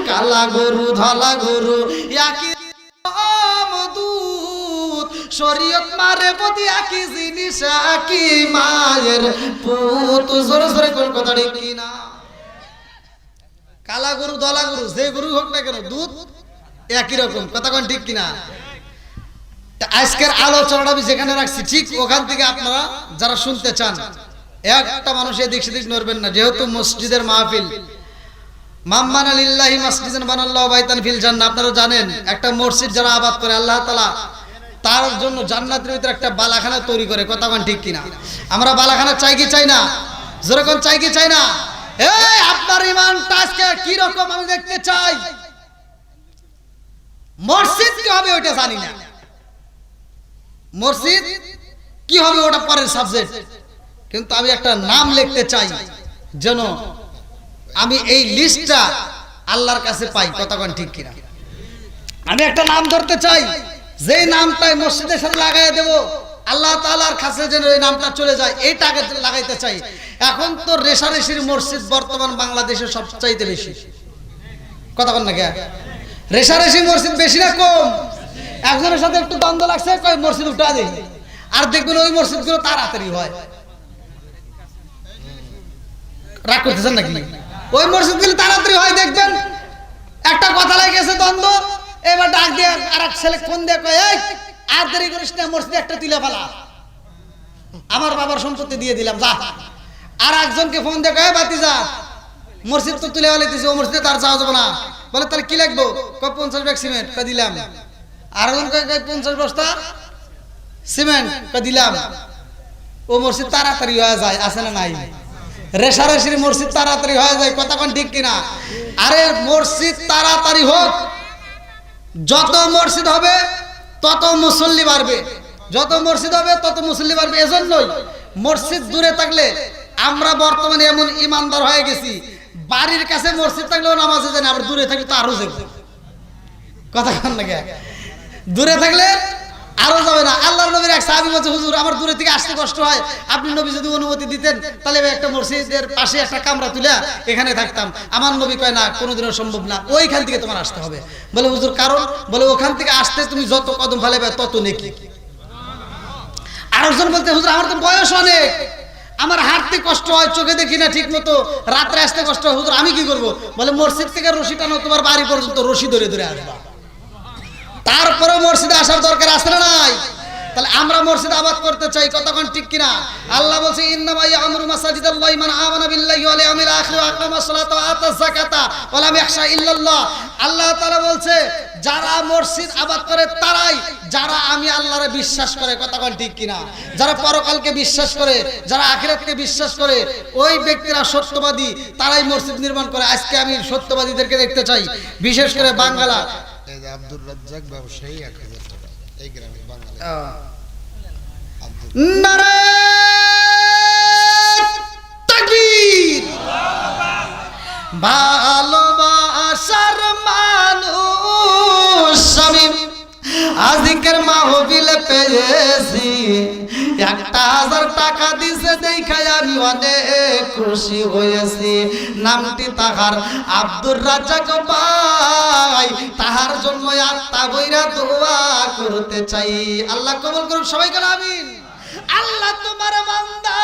কালা গরু ধলা গরু একই দুধ, শরীয়ত মারে বদি একই জিনিস, একই মায়ের পুত। জোরে জোরে কোন কথা ঠিক কিনা? কালা গরু ধলা গরু যে গরু হোক না কেন, দুধ একই রকম। কথা কোন ঠিক কিনা? আজকের আলোচনাটা আমি যেখানে রাখছি ঠিক ওখান থেকে আপনারা যারা শুনতে চান, একটা মানুষ এদিক সেদিক নড়বেন না, যেহেতু মসজিদের মাহফিল। মাম্মানা লিল্লাহি মাসজিদান বানাল্লাহু বাইতান ফিল জান্নাহ। আপনারা জানেন একটা মসজিদ যারা আবাদ করে, আল্লাহ তাআলা তার জন্য জান্নাতের ভিতরে একটা বালাখানা তৈরি করে। কথা কোন ঠিক কিনা? আমরা বালাখানা চাই কি চাই না? জোরে কোন চাই কি চাই না? এই আপনার ঈমানটা আজকে কি রকম আমি দেখতে চাই। মসজিদ কি হবে ওইটা জানি না, মসজিদ কি হবে ওটা পরের সাবজেক্ট, কিন্তু আমি একটা নাম লিখতে চাই যেন আমি এই লিস্টটা আল্লাহর কাছে পাই। কতক্ষণ ঠিক কিনা? আমি একটা নাম ধরতে চাই, যেই নামটাই মসজিদের সাথে লাগাই দেব আল্লাহ তাআলার কাছে যেন এই নামটা চলে যায়, এইটাকে লাগাইতে চাই। এখন তো রেশারেশির মসজিদ বর্তমান বাংলাদেশে সবচাইতে বেশি। কতক্ষণ না কে রেশারেশি মসজিদ বেশি না কম? একজনের সাথে একটু দ্বন্দ্ব লাগছে, কয় মসজিদ উঠা দেই, আর দেখবেন ওই মসজিদগুলো তাড়াতাড়ি হয়। রাগ করতেছেন নাকি? ওই মসজিদগুলো তাড়াতাড়ি হয়, দেখবেন একটা কথা লেগেছে দ্বন্দ্ব, এবার ডাক দিয়ে আর এক ছেলে ফোন দিয়ে কয়, এই আর দেরি করিস না, মসজিদে একটা তুলে ফেলা, আমার বাবার সম্পত্তি দিয়ে দিলাম যা। আর একজনকে ফোন দিয়ে কয়, বাতিজা মসজিদ তো তুলে ফেলে দিছে, ও মসজিদে তার যাওয়া যাবে না। বলে তাহলে কি লাগবো? কয় 50 ব্যাগ সিমেন্ট। কয় দিলাম। আর একজন কয় 50 বস্তা সিমেন্ট। কয় দিলাম। ও মসজিদ তাড়াতাড়ি হয়ে যায়, আছে না নাই? রেশারেশির মসজিদ তাড়াতাড়ি হয়ে যায়। কতক্ষণ ঠিক কিনা? আরে মসজিদ তাড়াতাড়ি হোক, যত মসজিদ হবে তত মুসল্লি বাড়বে, যত মসজিদ হবে তত মুসল্লি বাড়বে। এজন্যই মসজিদ দূরে থাকলে আমরা বর্তমানে এমন ইমানদার হয়ে গেছি, বাড়ির কাছে মসজিদ থাকলেও নামাজে যায় না, আবার দূরে থাকলে তো আরো যাবে। কথা কান লাগে, দূরে থাকলে আরো যাবে না। আল্লাহর নবীর এক সাহাবী বলছে, হুজুর আমার দূরে থেকে আসতে কষ্ট হয়, আপনি নবী যদি অনুমতি দিতেন তাহলে একটা মসজিদের পাশে একটা কামরা তুলে এখানে থাকতাম। আমার নবী কয় না, কোনোদিনও সম্ভব না, ওইখান থেকে তোমার আসতে হবে। বলে হুজুর কারণ? বলে ওখান থেকে আসতে তুমি যত কদম ফেলাবে তত নেকি। আরেকজন বলতে, হুজুর আমার তো বয়স অনেক, আমার হাঁটতে কষ্ট হয়, চোখে দেখি না ঠিক মতো, রাত্রে আসতে কষ্ট হয়, হুজুর আমি কি করব? বলে মসজিদ থেকে রশি টানো, তোমার বাড়ি পর্যন্ত রশি ধরে ধরে আসবা, তারপরে মসজিদে আসার দরকার আছে না নাই? তাহলে আমরা মসজিদ আবাদ করতে চাই। কতক্ষণ ঠিক কিনা? আল্লাহ বলছে, ইন্নামা ইয়ামুরু মাসাজিদাল্লাহি মান আমানা বিল্লাহি ওয়াল ইয়াউমিল আখির ওয়া আকামাস সালাতা ওয়া আতাজ যাকাতা ওয়া লাম ইয়াখশা ইল্লাল্লাহ। আল্লাহ তাআলা বলছে, যারা মসজিদ আবাদ করে তারাই যারা আমি আল্লাহরে বিশ্বাস করে। কতক্ষণ ঠিক কিনা? যারা পরকালকে বিশ্বাস করে, যারা আখিরাতকে বিশ্বাস করে, ওই ব্যক্তিরা সত্যবাদী, তারাই মসজিদ নির্মাণ করে। আজকে আমি সত্যবাদীদেরকে দেখতে চাই, বিশেষ করে বাঙ্গালা। এই যে আব্দুর রাজ্জাক ব্যবসায়ী 1000 টাকা এই গ্রামে বাঙালি। নারায়ে তাকবীর। ভালোবাসার মানুষ আমি আজকের মাহফিল পেয়েছি, 1000 টাকা দিছে দেখাই আমি অনেক খুশি হয়েছি। নামটি তাহার আব্দুর রাজ্জাক ভাই, তাহার জন্য আত্মা বইরা দোয়া করতে চাই। আল্লাহ কবুল করুন, সবাই বলেন আমিন। আল্লাহ তোমার বান্দা,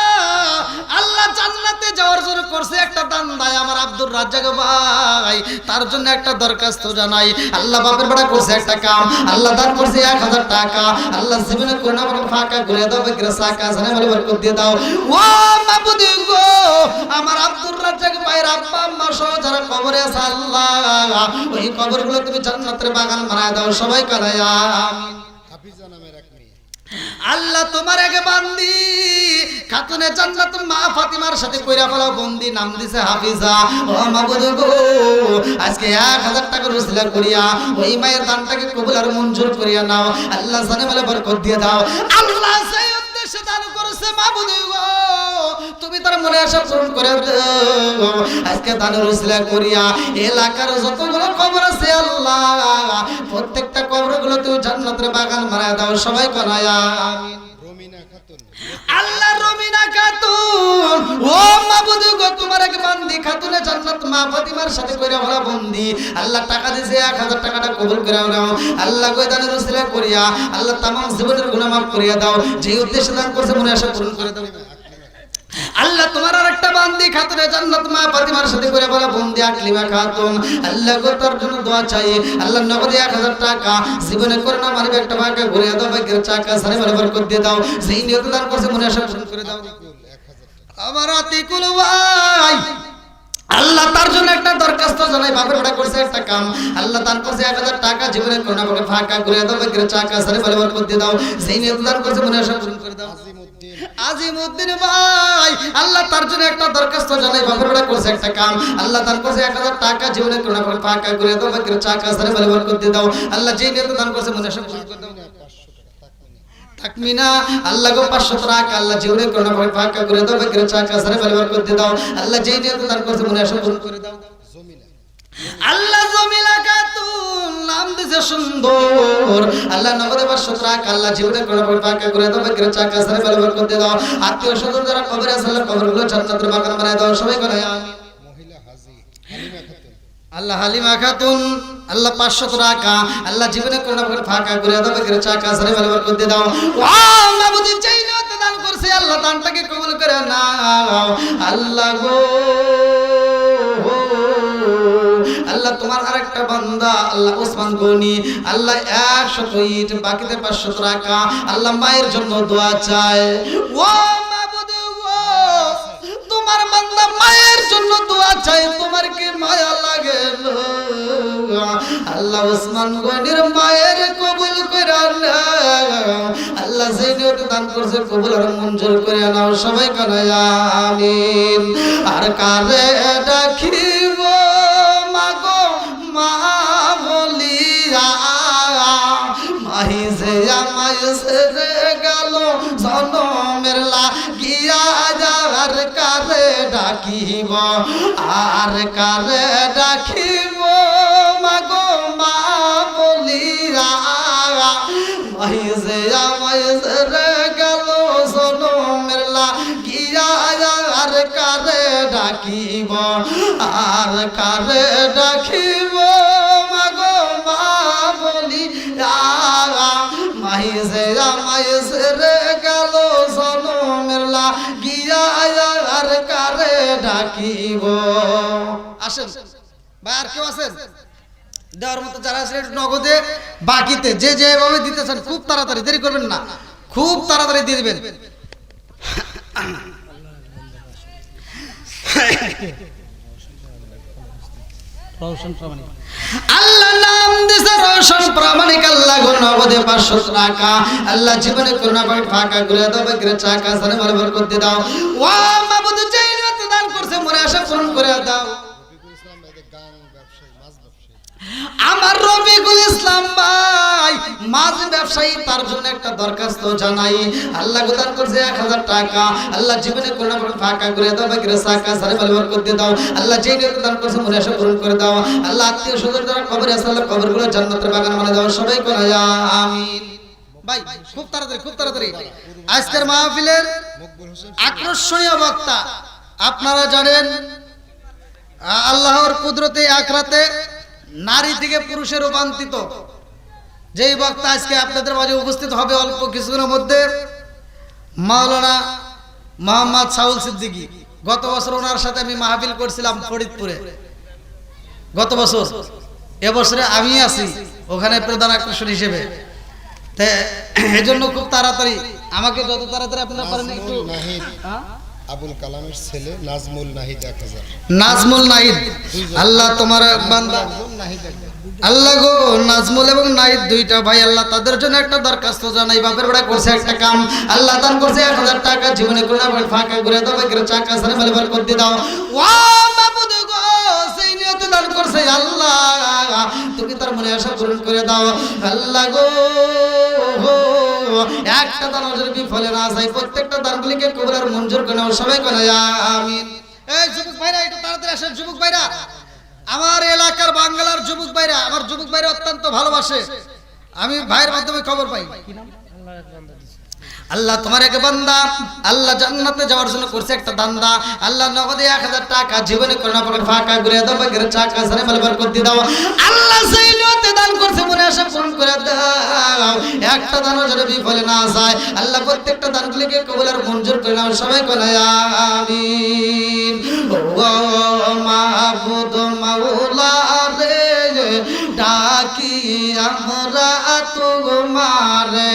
আল্লাহ জান্নাতে যাওয়ার জন্য করছে একটা দান দেয় আমার আব্দুর রাজ্জাক ভাই, তার জন্য একটা দরখাস্ত জানাই। আল্লাহ বাপের বেড়া করছে একটা কাম, আল্লাহ দান করছে 1000 টাকা। আল্লাহ জীবনে কোন না কোন ফাঁকা করে দাও, বেগ্রেসা কাজনে বলে বরকত দিয়ে দাও। ও মাবুদ গো, আমার আব্দুর রাজ্জাক ভাইয়ের আব্বা আম্মা সহ যারা কবরে আছে, আল্লাহ ওই কবরগুলো তুমি জান্নাতের বাগান বানায় দাও। সবাই কানায় আমিন। হাফিজা নামের এক মেয়ে, আল্লাহ তোমার এক বান্দি খাতুনে জান্নাত মা ফাতিমার সাথে কইরা ফেলাও বন্দি, নাম দিছে হাফিজা। ও মাবুদ গো, আজকে 1000 টাকা রসিলা করিয়া ওই মায়ের দানটাকে কবুল আর মঞ্জুর করিয়া নাও। আল্লাহ জানে বলে বরকত দিয়ে দাও। আল্লাহ সেই উদ্দেশ্যে দান করেছে মাবুদ গো, তুমি তার মনে আশা পূরণ করে দাও। আজকে দান রসিলা করিয়া এলাকার যতগুলো কবর আছে আল্লাহ প্রত্যেকটা কবরগুলো তুমি জান্নাতের বাগান বানায় দাও। সবাই বানায় আমিন। রমিনা খাতুন, আল্লাহ রমিনা খাতুন, ও মাবুদ গো, তোমার এক বান্দি খাতুনে জান্নাত মা ফাতিমার সাথে কইরা ভরা বন্দি। আল্লাহ টাকা দিয়েছে 1000 টাকাটা কবুল করে নাও। আল্লাহ কই দানের রসিলা করিয়া আল্লাহ তামাম জীবনের গুনাহ মাফ করিয়া দাও। যে উদ্দেশ্যে দান করছে মনে আশা পূরণ করে দাও। আল্লাহ তোমার আর একটা বান্দি খাতুনে জান্নাত মা ফাতিমার সাথে করে বলা বন্দি আকলিমা খাতুন, আল্লাহ গো তার জন্য দোয়া চাই। আল্লাহ নগদে 1000 টাকা জীবনে করোনা মারবে একটা ভাগে ঘুরে দাও, ভাগ্যের চাকা সারে বলে বরকত দিয়ে দাও। সেই নিয়ত দান করছে মনে আশা পূরণ করে দাও। 1000 টাকা। আমার আতিকুল ভাই, আল্লাহ তার জন্য একটা দরখাস্ত জানাই। বাপের বেটা করছে একটা কাম, আল্লাহ দান করছে 1000 টাকা জীবনে করোনা ভাগে ফাঁকা ঘুরে দাও, ভাগ্যের চাকা সারে বলে বরকত দিয়ে দাও। সেই নিয়ত দান করছে মনে আশা পূরণ করে দাও। আজিমউদ্দিন, আজিমউদ্দিন ভাই, আল্লাহ তার জন্য একটা দরখাস্ত জানাই। বাপের বেটা করছে একটা কাম, আল্লাহ দান করছে 1000 টাকা জীবনে করোনা ভাগে ফাঁকা ঘুরে দাও, ভাগ্যের চাকা সারে বলে বরকত দিয়ে দাও। আল্লাহ যেই নিয়ত দান করছে মনে আশা পূরণ করে দাও। 500 টাকা তাকমিনা। থাকবি না আল্লাহ গো 500 টাকা আল্লাহ জীবনে করোনা ফাঁকা করে দাও বাকিরা চাকা সারে পরিবার করতে দাও আল্লাহ যেই নিয়ত দান করছে মনে আশা পূরণ করে দাও জমিলা আল্লাহ জমিলা খাতুন নাম দিছে সুন্দর আল্লাহ নগরে 500 টাকা আল্লাহ জীবনে করোনা ফাঁকা করে দাও বাকিরা চাকা সারে পরিবার করতে দাও আত্মীয় স্বজন যারা কবরে আছে আল্লাহ কবরগুলো জান্নাতের বাগান বানায় দাও সবাই করে আমিন মহিলা হাজি হালিমা খাতুন আল্লাহ হালিমা খাতুন আল্লাহ 500 টাকা আল্লাহ জীবনে করোনা ফাঁকা করে দাও বাকিরা চাকা সারে পরিবার করতে দাও ও মাবুদ যেই নিয়ত দান করছে আল্লাহ দানটাকে কবুল করে নাও আল্লাহ গো আল্লাহ তোমার আরেকটা বান্দা আল্লাহ ওসমান গনি আল্লাহ 100 ইট বাকিতে 500 টাকা আল্লাহ মায়ের জন্য দোয়া চায় ও মাবুদ গো তোমার বান্দা মায়ের জন্য দোয়া চায় তোমার কি মায়া লাগে আল্লাহ ওসমান গনির মায়ের কবুল করে নাও আল্লাহ যেই নিয়ত দান করছে কবুল আর মঞ্জুর করে নাও সবাই কানায় আমিন আর কারে ডাকিব মাগো মা বলিয়া মাহি যে আমায় ছেড়ে গেল জনমের লাগিয়া যার কারে ডাকিব আর কারে ডাকিব মাগো মা বলিয়া মাহি যে আমায় ছেড়ে গেল জনমের লাগিয়া আর কারে ডাকিব আর কারে ডাকিব মাগো মা বলি মাহি যে আমায় ছেড়ে গেল জনমের লাগিয়া আর কারে ডাকিব আসেন ভাই আর কেউ আছেন দেওয়ার মতো যারা আছে একটু নগদে বাকিতে যে যেভাবে দিতেছেন খুব তাড়াতাড়ি দেরি করবেন না খুব তাড়াতাড়ি দিয়ে দিবেন রওশন প্রামাণিক আল্লাহ নাম দিছে রওশন প্রামাণিক আল্লাহ গো নগদে 500 টাকা আল্লাহ জীবনে করোনা ফাঁকা করে দাও বাকিরা চাকা সারে বরাবর করতে দাও ও মাবুদ যেই নিয়ত দান করছে মনে আশা পূরণ করে দাও রফিকুল ইসলাম এদের গান ব্যবসায়ী মাছ ব্যবসায়ী আমার রফিকুল ইসলাম ভাই মাছ ব্যবসায়ী তার জন্য একটা দরখাস্ত জানাই আল্লাহ দান করছে 1000 টাকা আল্লাহ জীবনে করোনা ফাঁকা করে দাও বাকিরা চাকা সারে বরাবর করতে দাও আল্লাহ যেই নিয়ত দান করছে মনে আশা পূরণ করে দাও আল্লাহ আত্মীয় স্বজন যারা কবরে আছে আল্লাহ কবরগুলো জান্নাতের বাগান বানায় দাও সবাই করে আমিন ভাই খুব তাড়াতাড়ি আজকের মাহফিলের মকবুল হোসেন আকর্ষণীয় বক্তা আপনারা জানেন আল্লাহর কুদরতে আখরাতে নারী থেকে পুরুষে রূপান্তরিত যেই বক্তা আজকে আপনাদের মাঝে উপস্থিত হবে অল্প কিছুদিনের মধ্যে মাওলানা মোহাম্মদ সাউল সিদ্দিকী গত বছর ওনার সাথে আমি মাহফিল করছিলাম ফরিদপুরে গত বছর এবছরে আমি আছি ওখানে প্রধান আকর্ষণ হিসেবে এই জন্য খুব তাড়াতাড়ি আমাকে যত তাড়াতাড়ি আপনারা পারেন একটু নাজমুল নাহিদ আবুল কালামের ছেলে নাজমুল নাহিদ 1000 নাজমুল নাহিদ আল্লাহ তোমার বান্দা একজন নাহিদ একজন আল্লাহ গো নাজমুল এবং নাহিদ দুইটা ভাই আল্লাহ তাদের জন্য একটা দরখাস্ত জানাই বাপের বেড়া করছে একটা কাম আল্লাহ দান করছে 1000 টাকা জীবনে করোনা ফাঁকা করে দাও বাকিরা চাকা সারে বরাবর করতে দাও ও মাবুদ গো সেই নিয়ত দান করছে আল্লাহ তুমি তার মনে আশা পূরণ করে দাও আল্লাহ গো একটা দান যদি বিফলে না যায় প্রত্যেকটা দানগুলিকে কবুল আর মঞ্জুর করে নাও সবাই করে আমিন এই যুবক ভাইরা একটু তাড়াতাড়ি আসেন যুবক ভাইরা আমার এলাকার বাংলার যুবক ভাইরা আমার যুবক ভাইরা অত্যন্ত ভালোবাসে আমি ভাইয়ের মাধ্যমে খবর পাই আল্লাহ এক বান্দা দিছে আল্লাহ তোমার এক বান্দা আল্লাহ জান্নাতে যাওয়ার জন্য করছে একটা দান্দা আল্লাহ নগদে 1000 টাকা জীবনে করোনা ফাঁকা করে দাও বাকিরা চাকা সারে বরাবর করতে দাও আল্লাহ সেই নিয়তে দান করছে মনে আশা পূরণ করে দাও একটা দানও যেন বিফলে না যায় আল্লাহ প্রত্যেকটা দানগুলিকে কবুল আর মঞ্জুর করে নাও সবাই করে আমিন ও মাবুদ মাওলা রে ডাকি আমরা তোমারে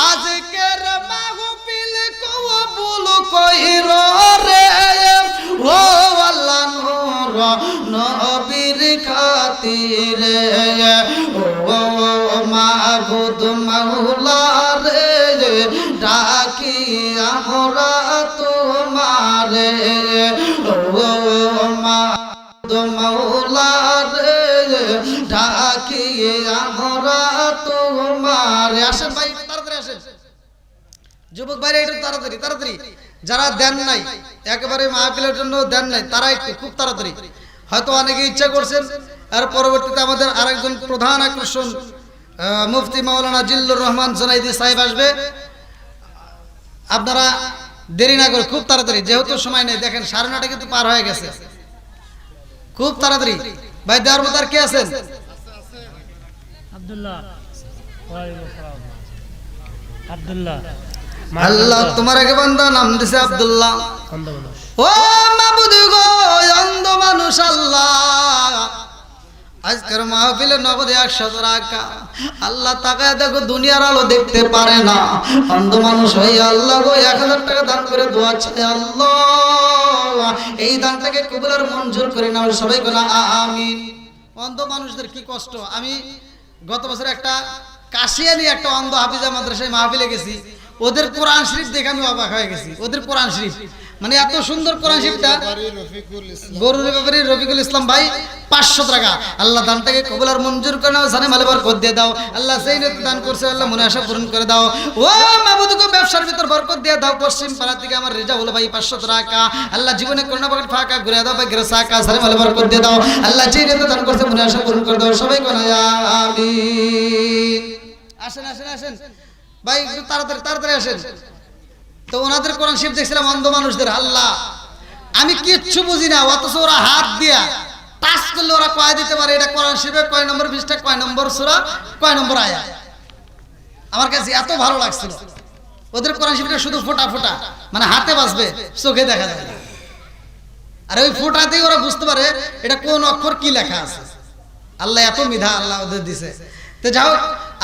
আজকের মাহফিল কবুল কইর রে ও আল্লাহ নূর নবীর খাতিরে ও মাবুদ মাওলা রে ডাকি আমরা তোমারে ও মাবুদ মাওলা রে ডাকি আমরা তোমারে আসেন ভাই তাড়াতাড়ি আসেন যুবক ভাইরা একটু তাড়াতাড়ি তাড়াতাড়ি, যারা দেন নাই একেবারে মাহফিলের জন্য দেন নাই তারা একটু খুব তাড়াতাড়ি, হয়তো অনেকে ইচ্ছা করছেন। আর পরবর্তীতে আমাদের আরেকজন প্রধান আকর্ষণ মুফতি মাওলানা জিল্লুর রহমান জুনাইদি সাহেব আসবে। আপনারা দেরি না করে খুব তাড়াতাড়ি, যেহেতু সময় নেই, দেখেন 9:30 কিন্তু পার হয়ে গেছে, খুব তাড়াতাড়ি। ভাই দেওয়ার মতো আর কে আছেন? আব্দুল্লাহ, ওয়ালাইকুম আসসালাম। আব্দুল্লাহ, আল্লাহ তোমার আগে বান্দা নাম দিছে আব্দুল্লাহ। অন্ধ মানুষ। ও মাবুদ গো, অন্ধ মানুষ আল্লাহ, আজকের মাহফিলে নগদ 100 টাকা। আল্লাহ তাকায় দেখো, দুনিয়ার আলো দেখতে পারে না, অন্ধ মানুষ হয়ে আল্লাহ গো 1000 টাকা দান করে দোয়া চাই আল্লাহ, এই দানটাকে কবুল আর মঞ্জুর করে নাও সবাই বলা আমিন। অন্ধ মানুষদের কি কষ্ট। আমি গত বছর একটা কাশিয়ানি একটা অন্ধ হাফিজা মাদ্রাসায় মাহফিলে গেছি, ওদের কোরআন শরীফ দেখে আমি অবাক হয়ে গেছি। ওদের কোরআন শরীফ মানে এত সুন্দর কোরআন শরীফটা। গরুর ব্যাপারে রফিকুল ইসলাম ভাই 500 টাকা। আল্লাহ দানটাকে কবুল আর মঞ্জুর করে নাও, জানে মালে বরকত দিয়ে দাও আল্লাহ, সেই নিয়ত দান করছে আল্লাহ মনে আশা পূরণ করে দাও। ও মাবুদ গো, ব্যবসার ভিতর বরকত দিয়ে দাও। পশ্চিম পাড়া থেকে আমার রেজাউল ভাই 500 টাকা। আল্লাহ জীবনে করোনা পকেট ফাঁকা ঘুরে দাও ভাই, গেরে সাকা জানে মালে বরকত দিয়ে দাও আল্লাহ, যেই নিয়ত দান করছে মনে আশা পূরণ করে দাও সবাই কোনা আমিন। আসেন আসেন আসেন ভাই, একটু তাড়াতাড়ি তাড়াতাড়ি আসেন। তো ওনাদের কোরআন শরীফ দেখছিলাম অন্ধ মানুষদের। আল্লাহ আমি কিচ্ছু বুঝি না, অথচ ওরা হাত দিয়া টাচ করলে ওরা কয় দিতে পারে এটা কোরআন শরীফে কয় নম্বর পৃষ্ঠা, কয় নম্বর সূরা, কয় নম্বর আয়াত। আমার কাছে এত ভালো লাগছিল। ওদের কোরআন শরীফটা শুধু ফোঁটা ফোঁটা, মানে হাতে বাজবে চোখে দেখা যায় না, আর ওই ফোঁটাতেই ওরা বুঝতে পারে এটা কোন অক্ষর কি লেখা আছে। আল্লাহ এত মিধা আল্লাহ ওদের দিছে। তো যাও,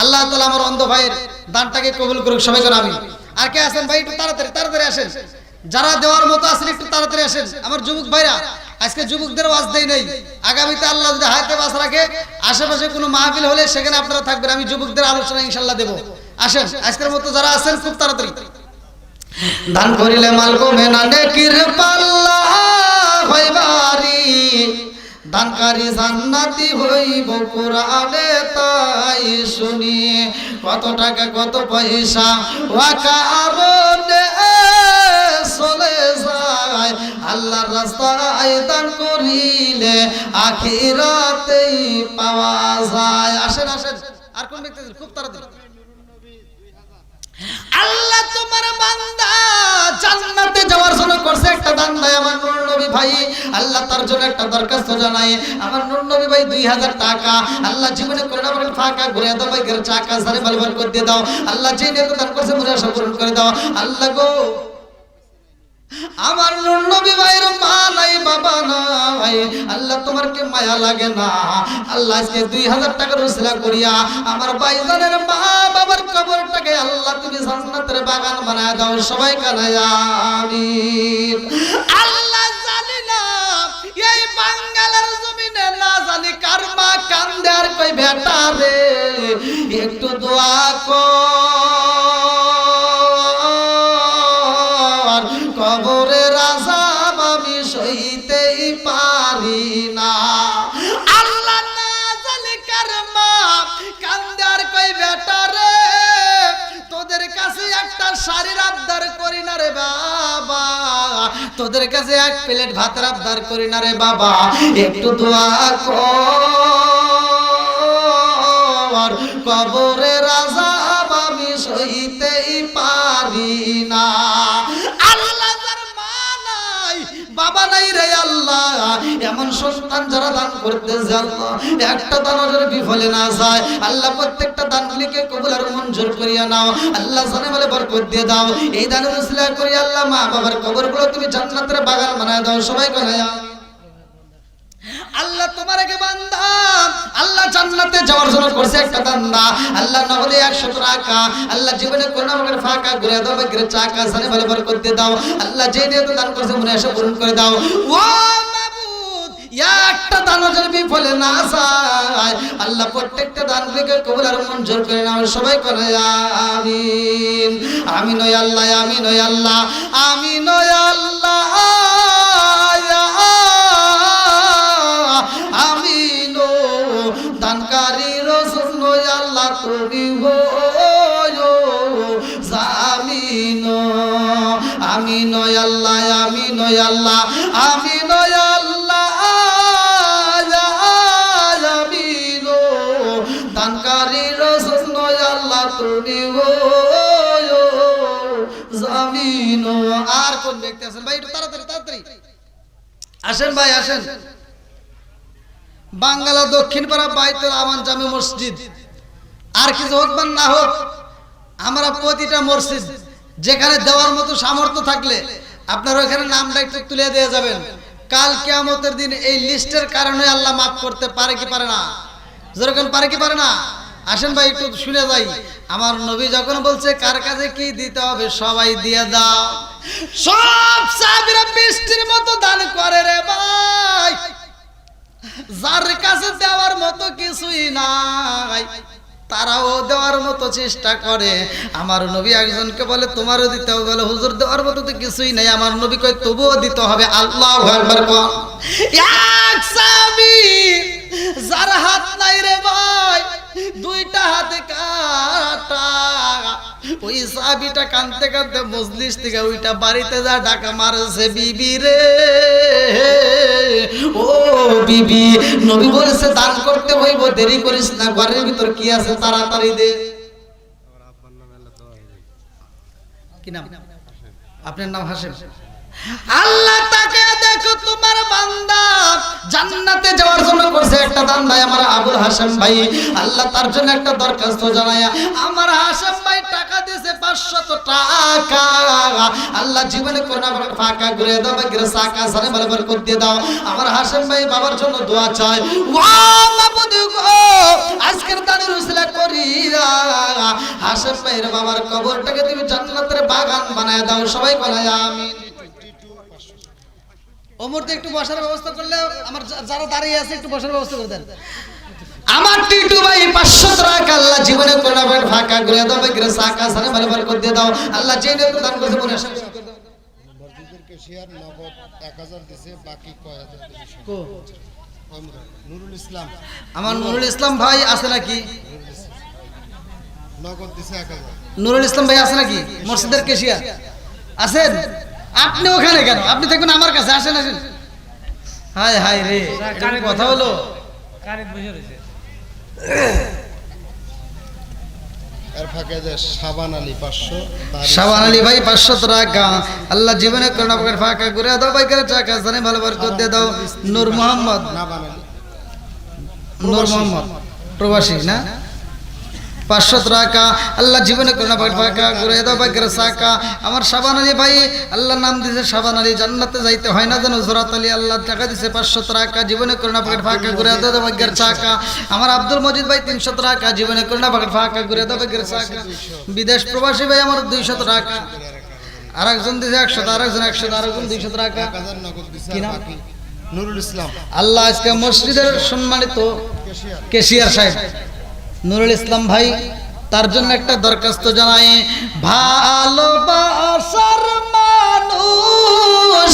আল্লাহ তাআলা আমার অন্ধ ভাইয়ের দানটাকে কবুল করুক সবাই করে আমিন। আর কে আছেন ভাই একটু তাড়াতাড়ি তাড়াতাড়ি আসেন, যারা দেওয়ার মতো আছেন একটু তাড়াতাড়ি আসেন। আমার যুবক ভাইরা, আজকে যুবকদের ওয়াজ দেই নাই, আগামীতে আল্লাহ যদি হায়াতে বাঁচ রাখে আশেপাশে কোনো মাহফিল হলে সেখানে আপনারা থাকবেন, আমি যুবকদের আলোচনা ইনশাআল্লাহ দেব। আসেন আজকের মতো যারা আছেন খুব তাড়াতাড়ি। দান করিলে মাল কমে না, নেকির পাল্লা হইবারি, দানকারী জান্নাতি হইব কোরআনে তাই শুনি। কত টাকা কত পয়সা ওয়াকারনে চলে যায়, আল্লাহর রাস্তায় দান করিলে আখিরাতেই পাওয়া যায়। আসেন আসেন, আর কোন ব্যক্তি খুব তাড়াতাড়ি। আল্লাহ তোমার বান্দা জান্নাতে যাওয়ার জন্য করছে একটা দান দেয় আমার নূর নবী ভাই। আল্লাহ তার জন্য একটা দরখাস্ত জানাই, আমার নূর নবী ভাই 2000 টাকা। আল্লাহ জীবনে করোনা বলেন ফাঁকা ঘুরে দাও ভাই, ঘরে চাকা সারে বালবার করে দিয়ে দাও আল্লাহ, যে নিয়ত দান করছে মনে আশা পূরণ করে দাও আল্লাহ গো। আমার নূর নবী ভাইয়ের মা নাই বাবা নাই, আল্লাহ তোমার কি মায়া লাগে না? আল্লাহ আজকে 2000 টাকার উসিলা করিয়া আমার ভাইজানের মা বাবার কবরটাকে আল্লাহ তুমি জান্নাতের বাগান বানায় দাও সবাই কানায় আমিন। আল্লাহ জানি না এই বাঙ্গালের জমিনে না জানি কার মা কান্দে আর কই বেটা রে একটু দোয়া কর, কবরের আযাব আমি সইতেই পারি না। আল্লাহ না জানি কার মা কান্দে আর কই বেটা রে তোদের কাছে একটা শাড়ির আবদার করি না রে বাবা, তোদের কাছে এক প্লেট ভাতের আবদার করি না রে বাবা, একটু দোয়া কর, কবরের আযাব আমি সইতেই পারি না। আল্লাহ যার মা নাই বাবা নাই রে আল্লাহ, এমন সন্তান যারা দান করতে যায় আল্লাহ একটা দান ওদের বিফলে না যায় আল্লাহ, প্রত্যেকটা দানগুলিকে কবুল আর মঞ্জুর করিয়া নাও আল্লাহ, জানে বলে বরকত দিয়ে দাও। এই দানের উসিলা করি আল্লাহ মা বাবার কবরগুলো তুমি জান্নাতের বাগান বানায় দাও সবাই করে আল্লাহ। তোমার আগে বান্দা আল্লাহ জান্নাতে যাওয়ার জন্য করছে একটা দান্দা, আল্লাহ নগদে 100 টাকা। আল্লাহ জীবনে করোনা মগের ফাঁকা ঘুরে দাও বাগের চাকা জানে বলে বরকত দিয়ে দাও আল্লাহ, যে নিয়ত দান করছে মনে আশা পূরণ করে দাও। ও মাবুদ একটা দান যদি বিফলে না যায় আল্লাহ প্রত্যেকটা দানগুলিকে কবুল আর মঞ্জুর করে নাও সবাই করে আমিন। আমিন ওয়া আল্লাহ, আমিন ওয়া আল্লাহ, আমিন ওয়া আল্লাহ, আমিনো দানকারী রাসূল আল্লাহ তুমি হো আমি নয় আল্লাহ, আমি নয় আল্লাহ, আমি নয় আল্লাহ, আমি দানকারী রাসূল নয় আল্লাহ, তুমি গো জামিন। আর কোন ব্যক্তি আছেন ভাই? একটু তাড়াতাড়ি তাড়াতাড়ি আসেন ভাই, আসেন। বাংলা দক্ষিণ পাড়া বাইতুল আমান জামে মসজিদ, আর কিছু হোক বা না হোক, আমরা প্রতিটা মসজিদ যেখানে দেওয়ার মতো সামর্থ্য থাকলে আপনারা ওখানে নামটা একটু তুলে দিয়ে যাবেন। কাল কিয়ামতের দিন এই লিস্টের কারণে আল্লাহ মাফ করতে পারে কি পারে না? যেরকম পারে কি পারে না? আসেন ভাই একটু শুনে যাই। আমার নবী যখন বলছে কার কাছে কি দিতে হবে সবাই দিয়ে দাও, সব সাহাবীরা বৃষ্টির মতো দান করে রে ভাই। যার কাছে দেওয়ার মতো কিছুই নাই তারাও দেওয়ার মতো চেষ্টা করে। আমার নবী একজনকে বলে তোমারও দিতে হবে, বলে হুজুর দেওয়ার মতো তো কিছুই নাই। আমার নবী কয় তবুও দিতে হবে। আল্লাহু আকবার। এক সাহাবী যার হাত নাই রে ভাই, দুইটা হাতে কাটা, ওই সাহাবীটা কাঁদতে কাঁদতে মজলিস থেকে ওইটা বাড়িতে যা ডাকা মারছে, বিবি রে ও বিবি, নবী বলেছে দান করতে হইব, দেরি করিস না, ঘরের ভিতর কি আছে তাড়াতাড়ি দে। কি নাম আপনার? নাম হাসেম। আল্লাহ তাকে দেখো, তোমার বান্দা জান্নাতে যাওয়ার জন্য করছে একটা দান ভাই আমার আবুল হাসেম ভাই। আল্লাহ তার জন্য একটা দরখাস্ত জানায়া আমার হাসেম ভাই টাকা দিয়েছে 500 টাকা। আল্লাহ জীবনে কোনা ফাঁকা ঘুরে দাও, বাকির সাকা সারে বরাবর করে দিয়ে দাও। আমার হাসেম ভাই বাবার জন্য দোয়া চায়, ওয়া মাবুদ গো আজকের দানের উসিলা করিয়া হাসেম ভাইয়ের বাবার কবরটাকে তুমি জান্নাতের বাগান বানায় দাও। সবাই বলে আমিন। ওমরতে একটু বসার ব্যবস্থা করলে আমার যারা দাঁড়িয়ে আছে একটু বসার ব্যবস্থা করে দেন। আমার টিটু ভাই 500 টাকা আল্লাহ জীবনে কোনা ফাঁকা ঘুরে দাও, বাকির সাকা সারে বরাবর করে দিয়ে দাও। আল্লাহ যে নিয়ত দান করেছে মনে আসে মসজিদের কেশিয়ার নগদ 1000 দিয়েছে, বাকি কয় হাজার দিয়েছে? কো নুরুল ইসলাম, আমার নুরুল ইসলাম ভাই আছে নাকি? নগদ দিয়েছে 1000। নুরুল ইসলাম ভাই আছে নাকি মসজিদের কেশিয়ার? আছেন? আপনি ওখানে কেন? আপনি থাকবেন আমার কাছে, আসেন আসেন। হায় হায় রে, এটা কি কথা হলো? কারেন্ট বসে রয়েছে। এর ফাঁকে যে শাবান আলী 500, শাবান আলী ভাই 500 টাকা আল্লাহ জীবনে করোনা ফাঁকা ঘুরে দাও, বাইকের টাকা জানে ভালো বরকত দিয়ে দাও। নূর মোহাম্মদ, না বানালি নূর মোহাম্মদ প্রবাসী না, 500 টাকা আল্লাহ জীবনে করোনা ফাঁকা ঘুরে দাও, বাইকের টাকা। আমার শাবান আলী ভাই আল্লাহ নাম দিয়েছে শাবান আলী, জান্নাতে যাইতে হয় না যেন জোরাত আলী, আল্লাহ টাকা দিয়েছে 500 টাকা, জীবনে করোনা ফাঁকা ঘুরে দাও, বাইকের টাকা। আমার আব্দুল মজিদ ভাই 300 টাকা, জীবনে করোনা ফাঁকা ঘুরে দাও, বাইকের টাকা। বিদেশ প্রবাসী ভাই আমার 200 টাকা, আরেকজন দিয়েছে 100, আরেকজন 100, আরেকজন 200 টাকা। 1000 নগদ দিয়েছে, কি আর নাম? বাকি নুরুল ইসলাম আল্লাহ আজকে মসজিদের সম্মানিত কেশিয়ার। কেশিয়ার সাহেব নুরুল ইসলাম ভাই তার জন্য একটা দরখাস্ত জানাই। ভালোবাসার মানুষ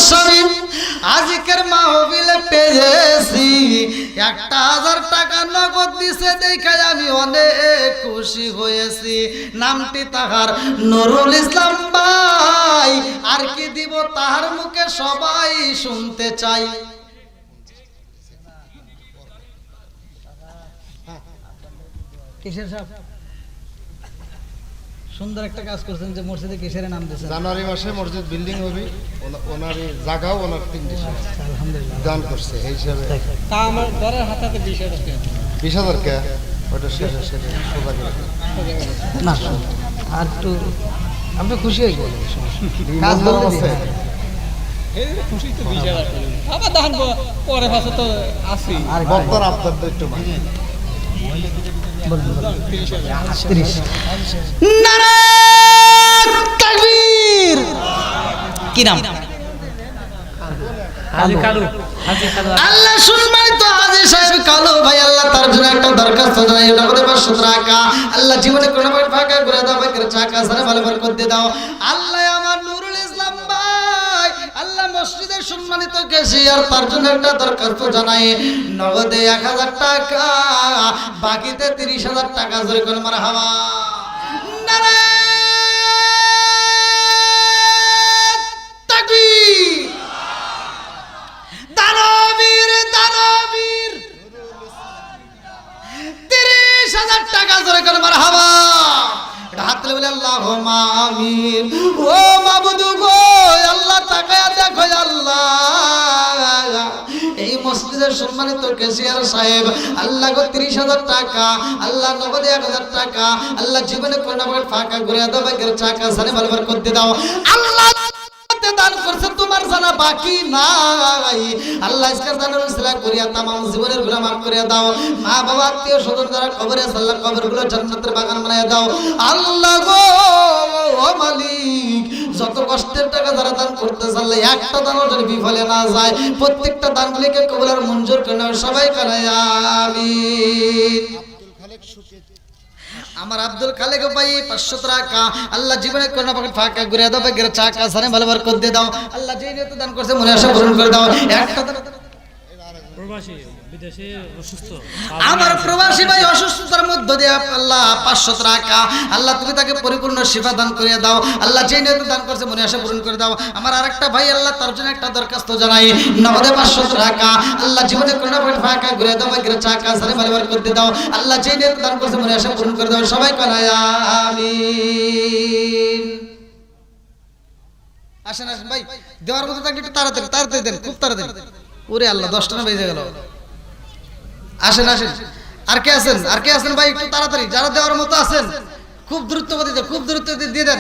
আজকের মাহফিলে পেয়েছি, 1000 টাকা নগদ দিছে দেখে আমি অনেক খুশি হয়েছি। নামটি তাহার নুরুল ইসলাম ভাই, আর কি দিব তাহার মুখে সবাই শুনতে চাই। কিসের সাহেব সুন্দর একটা কাজ করছেন যে মসজিদে কিসের নাম দিয়েছেন। জানুয়ারি মাসে মসজিদ বিল্ডিং হবে, ওনার জায়গাও ওনার 3 আলহামদুলিল্লাহ দান করছে, এই হিসাবে তা আমার ঘরের হাতে 20,000 টাকা। 20,000 কে ওটা শেষে শেষে সোজা করে দেন। না আর একটু আপনি খুশি হয়ে গেলেন, কাজ মন বলতে আছে। এই খুশি তো 20,000 টাকা। আবার দান পরে পাশে তো আছি। আর বক্তর আপনার তো একটু ভাই বলুন 30,000 30 নারায়ে তাকবীর। কি নাম? হাজি কালু, হাজি কালু। আল্লাহ সম্মানিত হাজী সাহেব কালু ভাই, আল্লাহ তার জন্য একটা দরখাস্ত জানাই, এটা করে 500 টাকা আল্লাহ জীবনে কোনো ফাঁকা করে দাও, বাইকের টাকা সারা ভালো বরকত দিয়ে দাও। আল্লাহ আমার নুরুল ইসলাম ভাই আল্লাহ মসজিদের সম্মানিত কেশিয়ার তার জন্য একটা দরখাস্ত জানাই, নগদে 1000 টাকা, বাকিতে 30,000 টাকা। জোরে করে মারহাবা। নারায়ে আমিন। ও মাবুদ গো আল্লাহ তাকায়া দেখো আল্লাহ, এই মসজিদের সম্মানিত ক্যাশিয়ার সাহেব আল্লাহ গো 30,000 টাকা, আল্লাহ নগদে 1,000 টাকা, আল্লাহ জীবনে কোন না কোন ফাঁকা ঘুরে দাও, ভাগ্যের চাকা সারে ভালো করতে দাও আল্লাহ। দান করছে তোমার জানা বাকি নাই আল্লাহ, ইসকার দানের উসিলা করিয়া তামাম জীবনের গুনাহ মাফ করিয়া দাও। মা বাবা আত্মীয় স্বজন যারা কবরে আছে আল্লাহ কবরগুলো জান্নাতের বাগান বানায়া দাও আল্লাহ গো। ও মালিক যত কষ্টের টাকা যারা দান করতেছে আল্লাহ একটা দানও যেন বিফলে না যায়, প্রত্যেকটা দানগুলিকে কবুল আর মঞ্জুর করে নাও সবাই কানায় আমিন। আব্দুল খালেক সুকে আমার আব্দুল খালেক ভাই 500 টাকা, আল্লাহ জীবনে কোন না ফাঁকা ঘুরে দাও, ভাগ্যের চাকা সারে ভালো বরকত দিয়ে দাও আল্লাহ। যেই নিয়ত দান করছে মনে আশা পূরণ করে দাও। একটা প্রবাসী বিদেশে অসুস্থ, আমার প্রবাসী ভাই অসুস্থতার মধ্য দিয়ে আল্লাহ 500 টাকা, আল্লাহ তুমি তাকে পরিপূর্ণ শিফা দান করিয়ে দাও আল্লাহ। যেই নিয়ত দান করছে মনে আশা পূরণ করে দাও। আমার আরেকটা ভাই আল্লাহ তার জন্য একটা দরখাস্ত জানাই, নগদে 500 টাকা, আল্লাহ জীবনে কোন না ফাঁকা ঘুরে দাও, ভাগ্যের চাকা সারে ভালো বরকত দিয়ে দাও আল্লাহ। যেই নিয়ত দান করছে মনে আশা পূরণ করে দাও সবাই কানায় আমিন। আসেন আসেন ভাই, দেওয়ার মতো থাকলে একটু তাড়াতাড়ি তাড়াতাড়ি দেন, খুব তাড়াতাড়ি। ওরে আল্লাহ 10টা না বেজে গেল। আসেন আসেন, আর কে আছেন আর কে আছেন ভাই একটু তাড়াতাড়ি, যারা দেওয়ার মতো আছেন খুব দ্রুত গতিতে খুব দ্রুত দিয়ে দেন।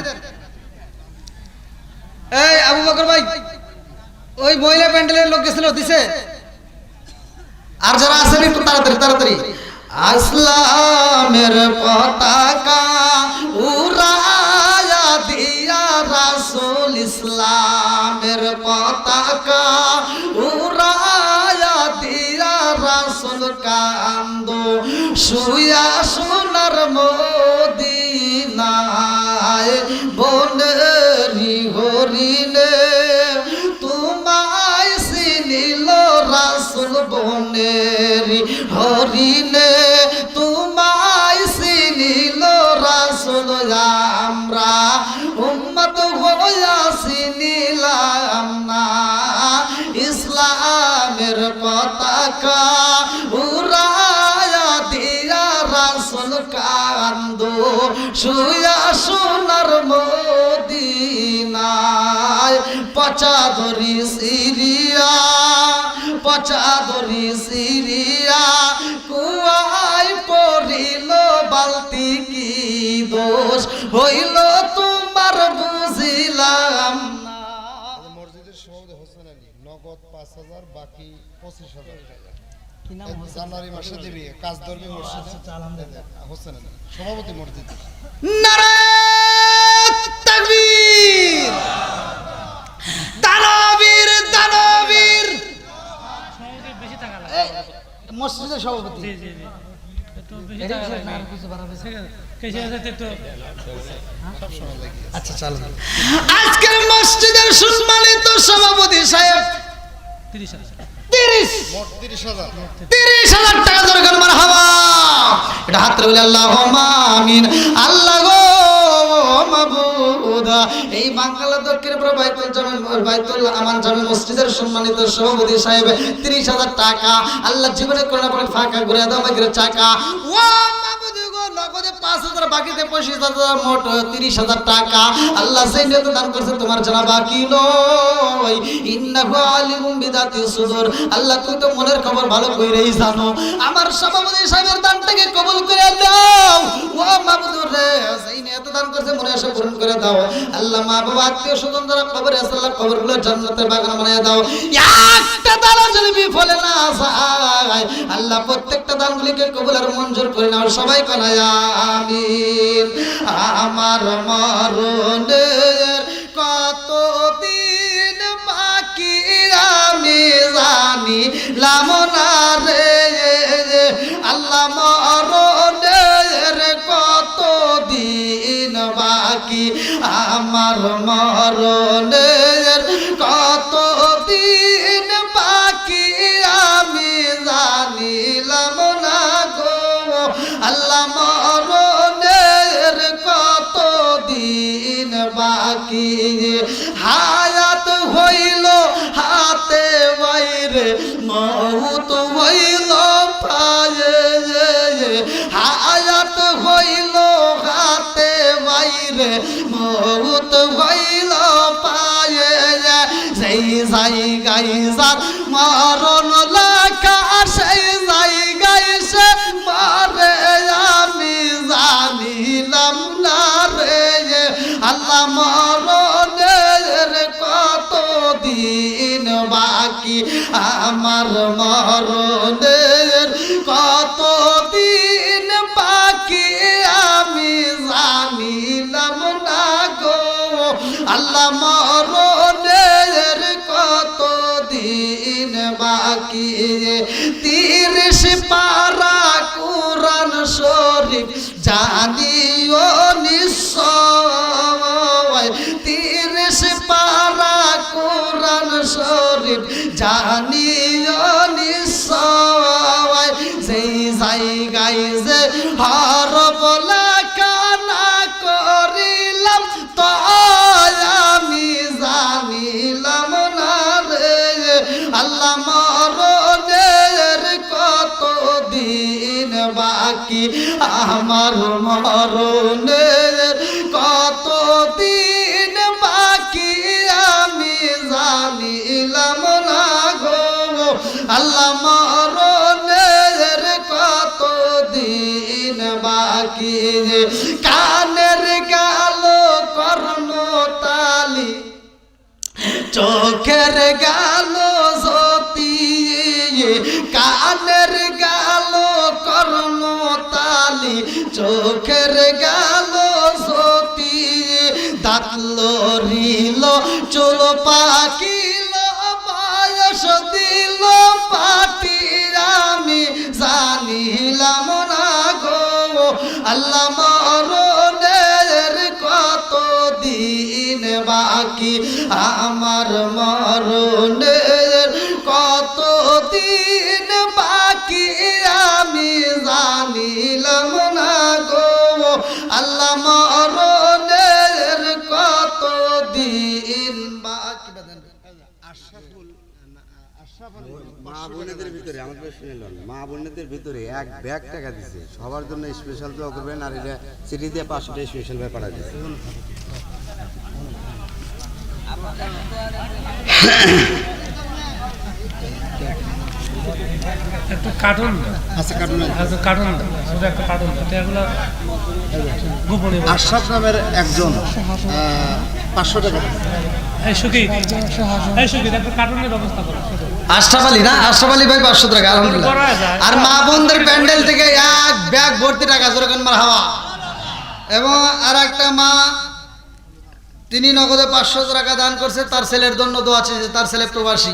এই আবু বকর ভাই ওই মহিলা প্যান্ডেলের লোক গেছিল দিছে, আর যারা আছেন একটু তাড়াতাড়ি তাড়াতাড়ি। আসলামের পতাকা উড়ায়া দিয়া রাসূল, ইসলামের পতাকা উড়ায়া দিয়া রাসূল কান্দো শুয়া সোনার মদিনায়, বনেরি হরিণে তোমায় চিনিল রাসূল, বনেরি হরিণে তোমায় চিনিল রাসূল, আমরা উম্মত হইয়া চিনিলাম না। ইসলামের পতাকা উড়ায়া দিয়া রাসূল কান্দো শুয়া সোনার মদিনায়, পচা ধরি সিরিয়া পচা ধরি সিরিয়া কুয়ায় পড়িল বালতি, কি দোষ হইল তোমার বুঝিলাম না। মসজিদের সভাপতি হোসেন আলী, নগদ 5,000, বাকি 25,000 কি নাম? জানুয়ারি মাসে দিবি কাজ ধরবি মসজিদে। হোসেন আলী সভাপতি মসজিদ। নারায়ে তাকবীর, দানবীর দানবীর। সভাপতি বেশি টাকা লাগে। মসজিদের সভাপতি জি জি জি, একটু বেশি টাকা লাগে। ঠিক আছে, কেসে আছে একটু সবসময় লাগি আচ্ছা চলো। আজকের মসজিদের সম্মানিত সভাপতি সাহেব 30,000 মোট 30,000। 30,000 টাকা দরকার। মারহাবা, এটা হাত তুলে আল্লাহুম্মা আমিন। আল্লাহ গো মাবুদ, এই বাংলা দক্ষিণ বাইতুল জামিল বাইতুল আমান জামি মসজিদের সম্মানিত সভাপতি সাহেব 30,000 টাকা, আল্লাহ জীবনে করোনা পরে ফাঁকা ঘুরে দাও, ভাগ্যের চাকা। ও মাবুদ গো নগদে 5,000, বাকিতে 25,000, মোট 30,000 টাকা, আল্লাহ সেই নিয়ত দান করছে তোমার জানা বাকি নয়। ইন্নাহু আলিমুম বিদাতি সুদূর, আল্লাহ তুমি তো মনের খবর ভালো কইরেই জানো। আমার সভাপতি সাহেবের দানটাকে কবুল করে দাও। ও মাবুদ রে, সেই নিয়ত দান করছে মনে আশা পূরণ করে দাও আল্লাহ। মা বাবা আত্মীয় স্বজন যারা কবরে আছে আল্লাহ কবরগুলো জান্নাতের বাগান বানিয়ে দাও। একটা দানও যদি বিফলে না যায় আল্লাহ, প্রত্যেকটা দানগুলিকে কবুল আর মঞ্জুর করে নাও সবাই কানায় আমিন। আমার মরণের কতদিন বাকি আমি জানিলাম না রে আল্লাহ, মরণের কতদিন বাকি আমার মরণের কতদিন বাকি আমি জানিলাম না গো আল্লাহ, মরণের কতদিন বাকি। হায়াত হইল হাতে বাইরে, মউত হইল পায়ে, হায়াত হইল হাতে বাইরে, মৌত হইল পায়ে সেই জায়গায় যার মরণ লেখা সেই জায়গায় সে মরে আমি জানিলাম না রে আল্লাহ মরণের কত দিন বাকি আমার মরণের কত দিন বাকি আমি জানিলাম না গো আল্লাহ মরণের কত দিন বাকি 30 পারা কুরআন শরীফ জানিও নিশ্চয় 30 পারা কুরআন শরীফ জানিও নিশ্চয় সেই জায়গায় যে হরফ লেখা না করিলাম তো আমি জানিলাম না রে আল্লাহ মরণের কত দিন বাকি আমার মরণের কত দিন বাকি আমি জানিলাম না গো আল্লাহ মরণের কত দিন বাকি কানের গালো কর্ণতালি চোখের গালো জ্যোতি কানের গালো কর্ণতালি চোখের গালো জ্যোতি দাঁত লড়িল চুল পাকিল বয়স দিল পাটি আমি জানিলাম না গো আল্লাহ মরণের কত দিন বাকি আমার মরণের কত দিন বাকি আমি জানিলাম না গো আল্লাহ মরণের কত দিন বাকি মা বোনেদের ভিতরে আমাদের শুনলেন মা বোনেদের ভিতরে এক ব্যাগ টাকা দিছে সবার জন্য স্পেশাল দোয়া করবেন আর এটা চিঠি দিয়ে 500 টাকা স্পেশাল ভাবে পাঠা দিছে একটা কার্টুন আচ্ছা কাটুন কার্টুন শুধু একটা কার্টুন এগুলো গোপনে আশরাফ নামের একজন 500 টাকা এই সুখী একটা কার্টুনের ব্যবস্থা করো আশরাফ আলী না আশরাফ আলী ভাই 500 টাকা আলহামদুলিল্লাহ আর মা বোনদের প্যান্ডেল থেকে এক ব্যাগ ভর্তি টাকা যেরকম মারহাবা এবং আর একটা মা তিনি নগদে 500 টাকা দান করছে তার ছেলের জন্য দোয়া আছে তার ছেলে প্রবাসী